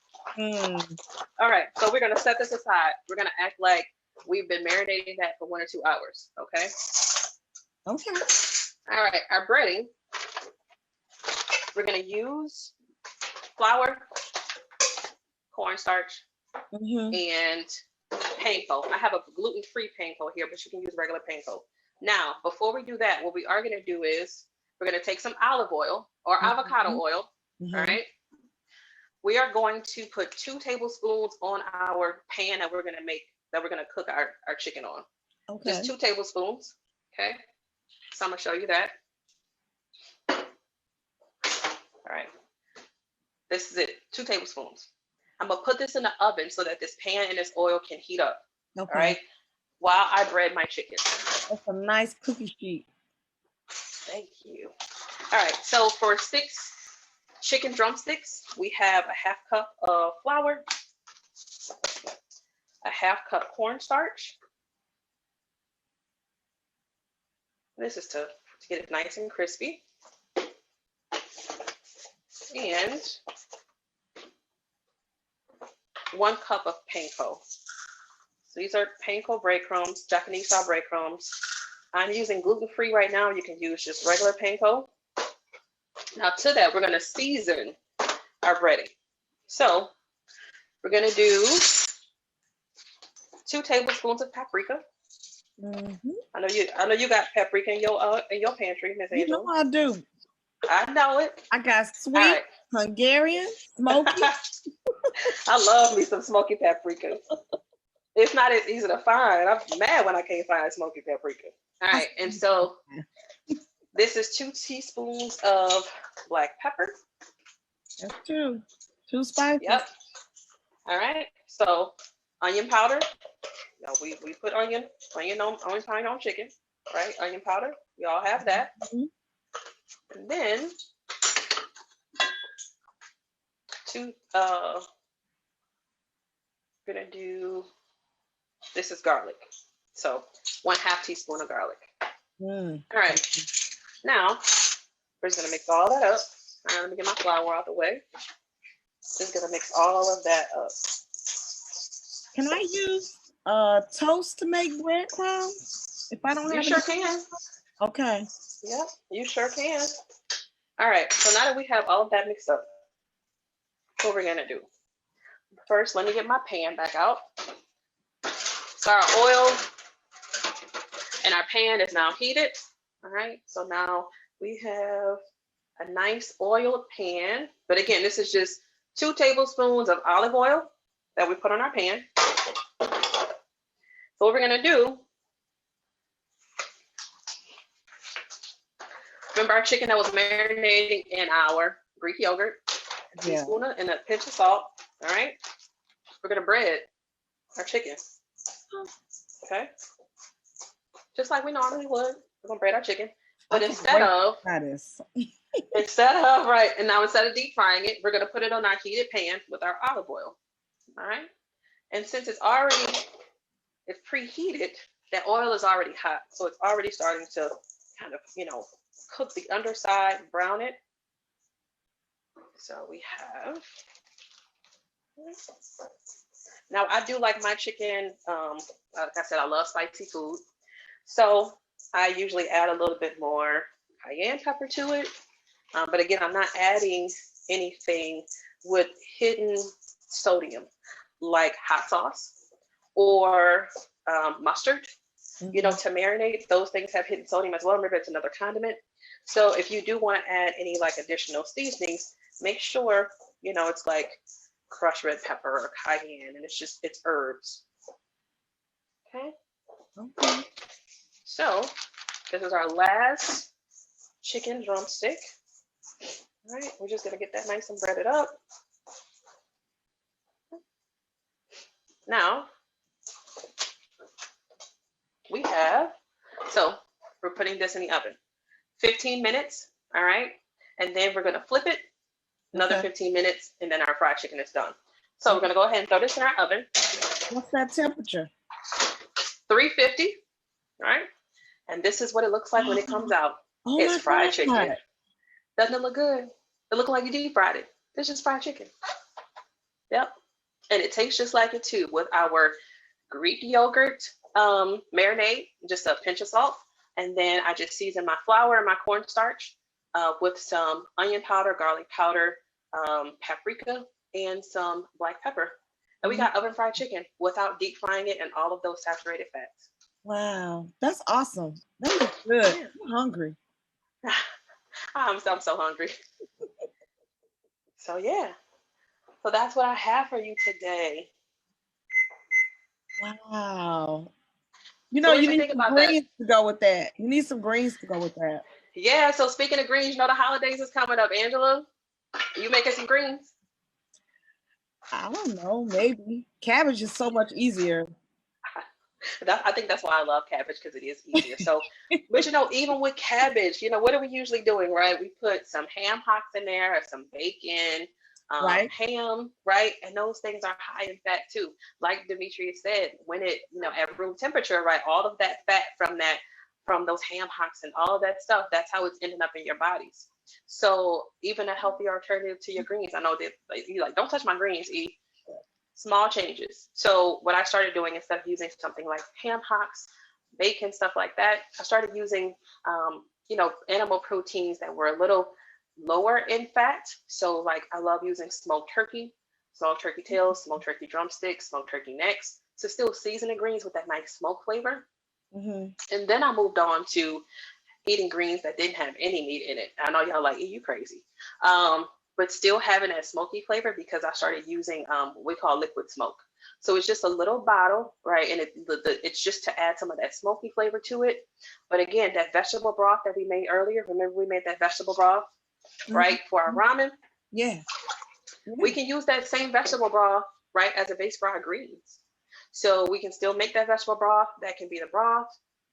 Speaker 3: All right. So we're going to set this aside. We're going to act like we've been marinating that for 1 or 2 hours. Okay.
Speaker 2: Okay.
Speaker 3: All right. Our breading. we're gonna use flour, cornstarch, and panko. I have a gluten-free panko here, but you can use regular panko. Now, before we do that, what we are gonna do is we're gonna take some olive oil or avocado oil, all right? We are going to put 2 tablespoons on our pan that we're gonna cook our chicken on.
Speaker 2: Okay.
Speaker 3: Just 2 tablespoons, okay? So I'm gonna show you that. All right, this is it, 2 tablespoons. I'm gonna put this in the oven so that this pan and this oil can heat up,
Speaker 2: Okay.
Speaker 3: all right? While I bread my chicken.
Speaker 2: That's a nice cookie sheet.
Speaker 3: Thank you. All right, so for 6 chicken drumsticks, we have a 1/2 cup of flour, a 1/2 cup cornstarch. This is to get it nice and crispy. And 1 cup of panko. So these are panko breadcrumbs, Japanese style breadcrumbs. I'm using gluten-free right now. You can use just regular panko. Now to that, we're gonna season our breading. So we're gonna do 2 tablespoons of paprika. I know you got paprika in your pantry, Miss Angela.
Speaker 2: You know I do.
Speaker 3: I know it.
Speaker 2: I got sweet,
Speaker 3: All right.
Speaker 2: Hungarian, smoky.
Speaker 3: I love me some smoky paprika. It's not as easy to find. I'm mad when I can't find smoky paprika. All right, and so this is 2 teaspoons of black pepper.
Speaker 2: That's 2. 2 spices.
Speaker 3: Yep. All right. So onion powder. You know, we put onion powder on chicken, right? Onion powder. We all have that. And then we're gonna do, this is garlic. So 1/2 teaspoon of garlic. All right. Now we're just gonna mix all that up. All right, let me get my flour out the way. Just gonna mix all of that up.
Speaker 2: Can I use toast to make breadcrumbs? If I don't have
Speaker 3: You sure can.
Speaker 2: Okay.
Speaker 3: Yep, you sure can. All right, so now that we have all of that mixed up, what we're gonna do. First, let me get my pan back out. So our oil and our pan is now heated. All right, so now we have a nice oiled pan. But again, this is just 2 tablespoons of olive oil that we put on our pan. So what we're gonna do, remember our chicken that was marinating in our Greek yogurt, a teaspoon and a pinch of salt, all right? We're gonna bread our chicken, okay? Just like we normally would, we're gonna bread our chicken. But instead of deep frying it, we're gonna put it on our heated pan with our olive oil, all right? And since it's preheated, that oil is already hot. So it's already starting to kind of, cook the underside, brown it. So we have, now I do like my chicken, like I said, I love spicy food. So I usually add a little bit more cayenne pepper to it. But again, I'm not adding anything with hidden sodium like hot sauce or mustard, to marinate. Those things have hidden sodium as well. Remember, it's another condiment. So if you do want to add any like additional seasonings, make sure, it's like crushed red pepper or cayenne, and it's herbs. Okay. So this is our last chicken drumstick. All right, we're just gonna get that nice and breaded up. Now we're putting this in the oven. 15 minutes, all right? And then we're gonna flip it, another 15 minutes, and then our fried chicken is done. So we're gonna go ahead and throw this in our oven.
Speaker 2: What's that temperature?
Speaker 3: 350, all right? And this is what it looks like when it comes out. It's fried chicken. Doesn't it look good? It looks like you deep fried it. It's just fried chicken. Yep. And it tastes just like it too, with our Greek yogurt marinade, just a pinch of salt. And then I just season my flour and my cornstarch with some onion powder, garlic powder, paprika, and some black pepper. And we got oven fried chicken without deep frying it and all of those saturated fats.
Speaker 2: Wow, that's awesome. That looks good.
Speaker 3: Yeah.
Speaker 2: I'm hungry.
Speaker 3: I'm so hungry. So yeah, so that's what I have for you today.
Speaker 2: Wow.
Speaker 3: So what
Speaker 2: You
Speaker 3: did you
Speaker 2: need
Speaker 3: think
Speaker 2: some
Speaker 3: about that?
Speaker 2: greens to go with that. You need some greens to go with that.
Speaker 3: Yeah, so speaking of greens, you know the holidays is coming up. Angela, you making some greens?
Speaker 2: I don't know, maybe. Cabbage is so much easier.
Speaker 3: I think that's why I love cabbage because it is easier. So, but even with cabbage, what are we usually doing, right? We put some ham hocks in there or some bacon,
Speaker 2: Right?
Speaker 3: ham, right? And those things are high in fat too. Like Demetrius said, when it, at room temperature, right? All of that fat from those ham hocks and all of that stuff, that's how it's ending up in your bodies. So even a healthy alternative to your greens. I know that you like, don't touch my greens, E. Small changes. So what I started doing, instead of using something like ham hocks, bacon, stuff like that, I started using, animal proteins that were a little lower in fat. So like I love using smoked turkey tails, smoked turkey drumsticks, smoked turkey necks. So still seasoning greens with that nice smoke flavor.
Speaker 2: Mm-hmm.
Speaker 3: And then I moved on to eating greens that didn't have any meat in it. I know y'all like, you crazy. But still having that smoky flavor because I started using what we call liquid smoke. So it's just a little bottle, right? And it's just to add some of that smoky flavor to it. But again, that vegetable broth that we made earlier, remember we made that vegetable broth, right, for our ramen?
Speaker 2: Yeah.
Speaker 3: We can use that same vegetable broth, right, as a base for our greens. So we can still make that vegetable broth. That can be the broth.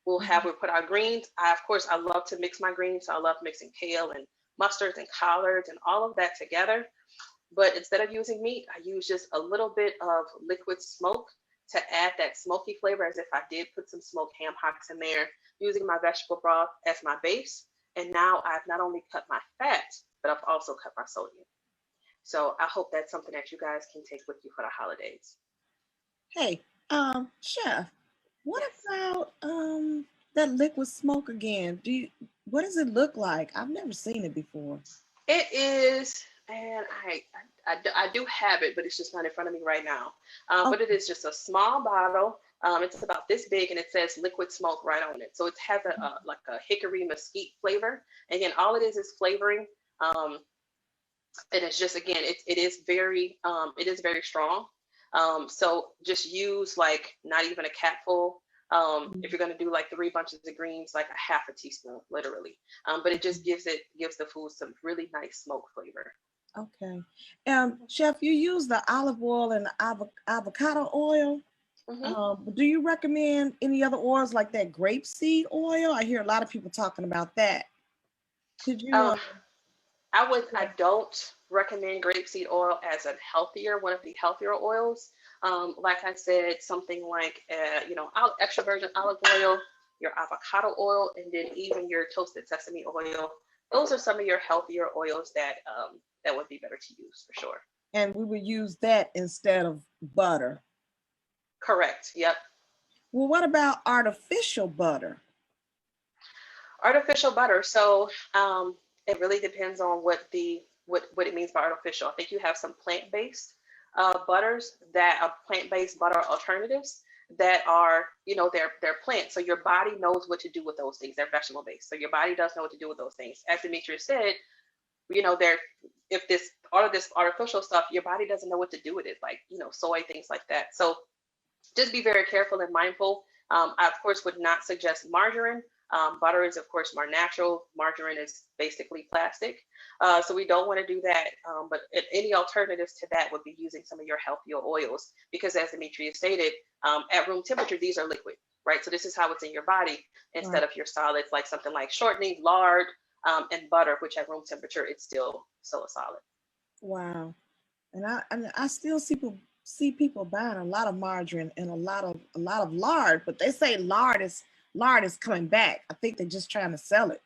Speaker 3: We'll put our greens. Of course, I love to mix my greens. So I love mixing kale and mustards and collards and all of that together. But instead of using meat, I use just a little bit of liquid smoke to add that smoky flavor, as if I did put some smoked ham hocks in there, using my vegetable broth as my base. And now I've not only cut my fat, but I've also cut my sodium. So I hope that's something that you guys can take with you for the holidays.
Speaker 2: Hey, chef, what
Speaker 3: Yes.
Speaker 2: about that liquid smoke again? What does it look like? I've never seen it before.
Speaker 3: It is, and I do have it, but it's just not in front of me right now. But it is just a small bottle. It's about this big, and it says liquid smoke right on it. So it has like a hickory mesquite flavor. Again, all it is flavoring. And it's just, again, it is very strong. So just use like not even a capful. If you're going to do like 3 bunches of greens, like a half a teaspoon, literally. But it just gives the food some really nice smoke flavor.
Speaker 2: Okay. Chef, you use the olive oil and the avocado oil. But do you recommend any other oils like that grapeseed oil? I hear a lot of people talking about that. Could you?
Speaker 3: I don't recommend grapeseed oil as one of the healthier oils. Like I said, something like, extra virgin olive oil, your avocado oil, and then even your toasted sesame oil. Those are some of your healthier oils that would be better to use for sure.
Speaker 2: And we would use that instead of butter.
Speaker 3: Correct. Yep.
Speaker 2: Well, what about artificial butter?
Speaker 3: Artificial butter. So it really depends on what it means by artificial. I think you have some plant-based butters that are plant-based butter alternatives that are, they're plants. So your body knows what to do with those things. They're vegetable-based. So your body does know what to do with those things. As Demetrius said, all of this artificial stuff, your body doesn't know what to do with it, like, soy, things like that. So just be very careful and mindful. I, of course, would not suggest margarine. Butter is, of course, more natural. Margarine is basically plastic. So we don't want to do that. But any alternatives to that would be using some of your healthier oils, because as Demetrius stated, at room temperature, these are liquid, right? So this is how it's in your body instead of your solids, like something like shortening, lard, and butter, which at room temperature, it's still a solid.
Speaker 2: Wow. And I still see people buying a lot of margarine and a lot of lard, but they say lard is coming back. I think they're just trying to sell it.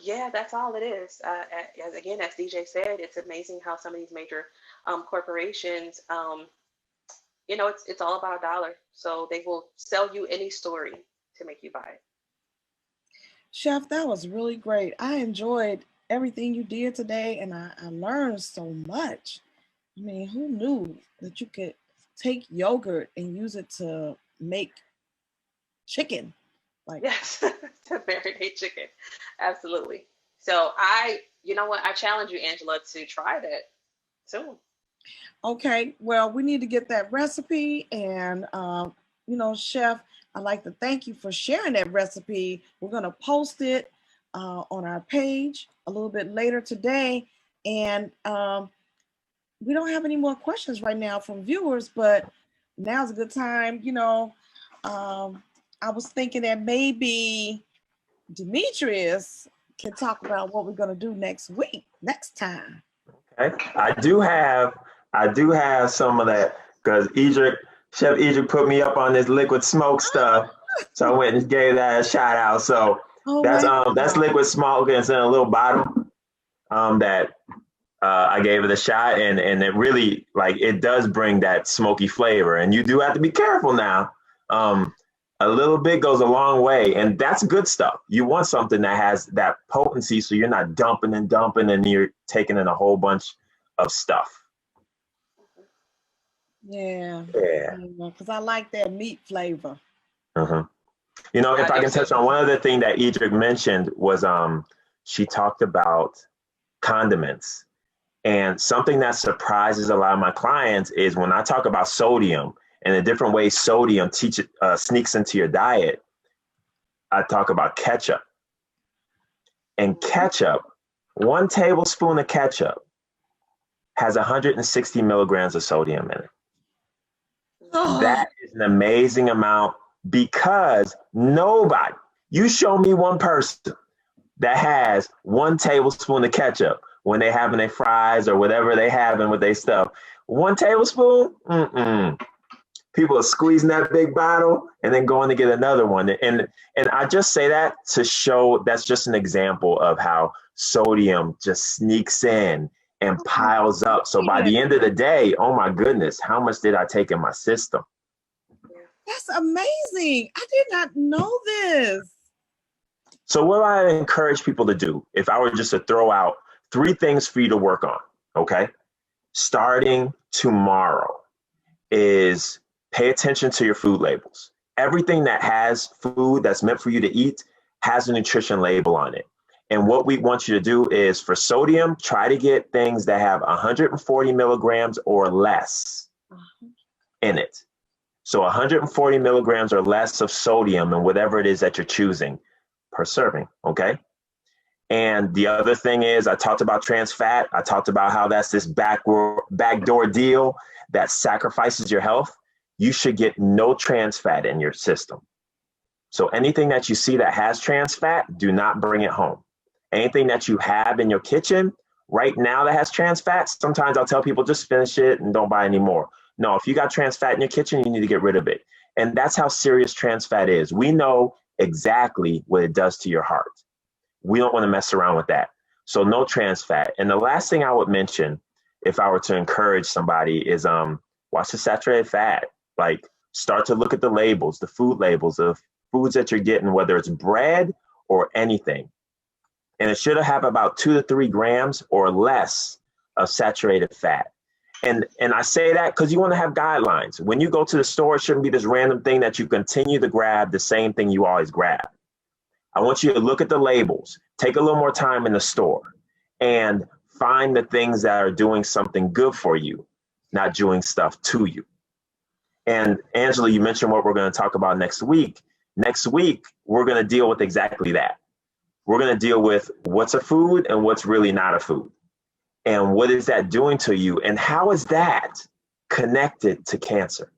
Speaker 3: Yeah, that's all it is. As DJ said, it's amazing how some of these major corporations, it's all about a dollar. So they will sell you any story to make you buy it.
Speaker 2: Chef, that was really great. I enjoyed everything you did today, and I learned so much. I mean, who knew that you could take yogurt and use it to make chicken? Like,
Speaker 3: Yes, to marinate chicken. Absolutely. So you know what? I challenge you, Angela, to try that soon.
Speaker 2: okay, well, we need to get that recipe. And, Chef, I'd like to thank you for sharing that recipe. We're going to post it on our page a little bit later today. And we don't have any more questions right now from viewers, but now's a good time. I was thinking that maybe Demetrius can talk about what we're going to do next time.
Speaker 1: Okay. I do have some of that because Chef Ederique put me up on this liquid smoke stuff. So I went and gave that a shout out. So that's liquid smoke, and it's in a little bottle that I gave it a shot, and it really, like, it does bring that smoky flavor, and you do have to be careful now. A little bit goes a long way, and that's good stuff. You want something that has that potency, so you're not dumping and you're taking in a whole bunch of stuff.
Speaker 2: Yeah. Because I like that meat flavor.
Speaker 1: Uh-huh. If I can touch on one other thing that Ederique mentioned was she talked about condiments. And something that surprises a lot of my clients is when I talk about sodium and the different ways sodium sneaks into your diet, I talk about ketchup. And ketchup, 1 tablespoon of ketchup has 160 milligrams of sodium in it.
Speaker 2: Oh.
Speaker 1: That is an amazing amount, because you show me one person that has 1 tablespoon of ketchup when they having their fries or whatever they having with their stuff. 1 tablespoon? People are squeezing that big bottle and then going to get another one. And I just say that to show that's just an example of how sodium just sneaks in and piles up. So by the end of the day, oh my goodness, how much did I take in my system?
Speaker 2: That's amazing. I did not know this.
Speaker 1: So what I encourage people to do, if I were just to throw out 3 things for you to work on, okay? Starting tomorrow is pay attention to your food labels. Everything that has food that's meant for you to eat has a nutrition label on it. And what we want you to do is, for sodium, try to get things that have 140 milligrams or less in it. So 140 milligrams or less of sodium and whatever it is that you're choosing per serving, okay? And the other thing is, I talked about trans fat. I talked about how that's this backdoor deal that sacrifices your health. You should get no trans fat in your system. So anything that you see that has trans fat, do not bring it home. Anything that you have in your kitchen right now that has trans fat, sometimes I'll tell people just finish it and don't buy any more. No, if you got trans fat in your kitchen, you need to get rid of it. And that's how serious trans fat is. We know exactly what it does to your heart. We don't want to mess around with that. So no trans fat. And the last thing I would mention, if I were to encourage somebody, is watch the saturated fat. Like, start to look at the labels, the food labels of foods that you're getting, whether it's bread or anything. And it should have about 2 to 3 grams or less of saturated fat. And I say that because you want to have guidelines. When you go to the store, it shouldn't be this random thing that you continue to grab the same thing you always grab. I want you to look at the labels, take a little more time in the store, and find the things that are doing something good for you, not doing stuff to you. And Angela, you mentioned what we're going to talk about next week. Next week, we're going to deal with exactly that. We're going to deal with what's a food and what's really not a food. And what is that doing to you? And how is that connected to cancer?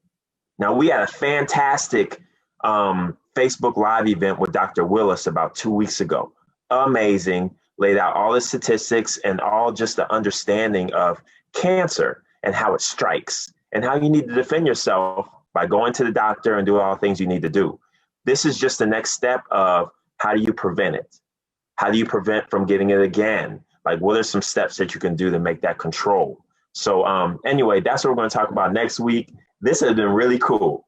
Speaker 1: Now, we had a fantastic Facebook Live event with Dr. Willis about 2 weeks ago. Amazing. Laid out all the statistics and all just the understanding of cancer and how it strikes and how you need to defend yourself by going to the doctor and doing all the things you need to do. This is just the next step of how do you prevent it? How do you prevent from getting it again? Like, what are some steps that you can do to make that control? So anyway, that's what we're going to talk about next week. This has been really cool.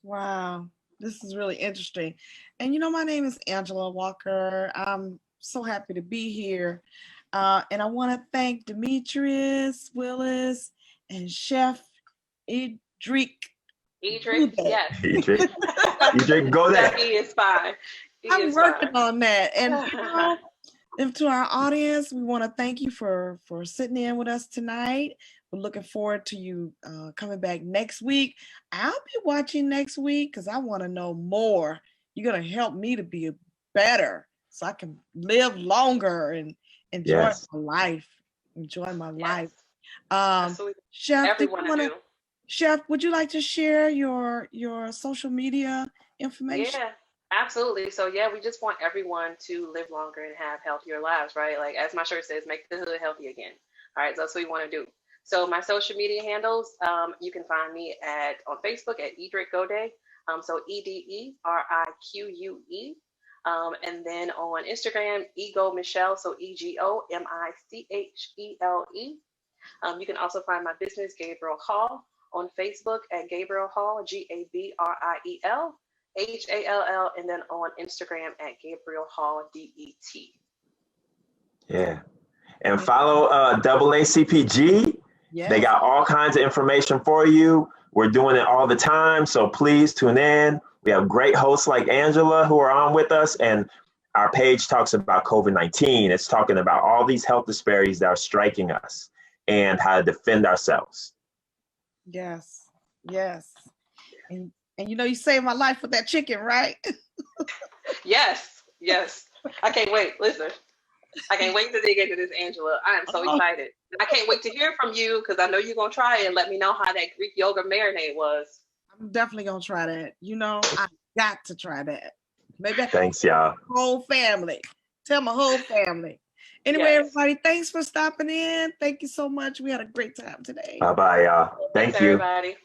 Speaker 2: Wow. This is really interesting. And my name is Angela Walker. I'm so happy to be here. And I want to thank Demetrius, Willis, and Chef Ederique.
Speaker 3: Ederique, yes.
Speaker 1: Ederique, go there.
Speaker 3: That he is fine.
Speaker 2: I'm working on that. And to our audience, we want to thank you for sitting in with us tonight. We're looking forward to you coming back next week. I'll be watching next week because I want to know more. You're going to help me to be better so I can live longer and enjoy my life. Enjoy my life. Chef, Chef, would you like to share your social media information?
Speaker 3: Yeah, absolutely. So we just want everyone to live longer and have healthier lives, right? Like as my shirt says, make the hood healthy again. All right, so that's what we want to do. So my social media handles, you can find me on Facebook at Ederique Goudia. So EDERIQUE. And then on Instagram, Ego Michelle, so EGOMICHELE. You can also find my business, Gabriel Hall, on Facebook at Gabriel Hall, GABRIEL HALL, and then on Instagram at Gabriel Hall DET.
Speaker 1: Yeah. And follow AACPG.
Speaker 2: Yes.
Speaker 1: They got all kinds of information for you. We're doing it all the time. So please tune in. We have great hosts like Angela who are on with us. And our page talks about COVID-19. It's talking about all these health disparities that are striking us and how to defend ourselves.
Speaker 2: Yes. Yes. And you saved my life with that chicken, right?
Speaker 3: Yes. I can't wait. Listen, I can't wait to dig into this, Angela. I am so excited. I can't wait to hear from you because I know you're going to try it and let me know how that Greek yogurt marinade was.
Speaker 2: I'm definitely going to try that. I got to try that. Maybe
Speaker 1: Thanks, y'all.
Speaker 2: Whole family. Tell my whole family. Anyway, everybody, thanks for stopping in. Thank you so much. We had a great time today.
Speaker 1: Bye-bye, y'all. Thank you.
Speaker 3: Everybody.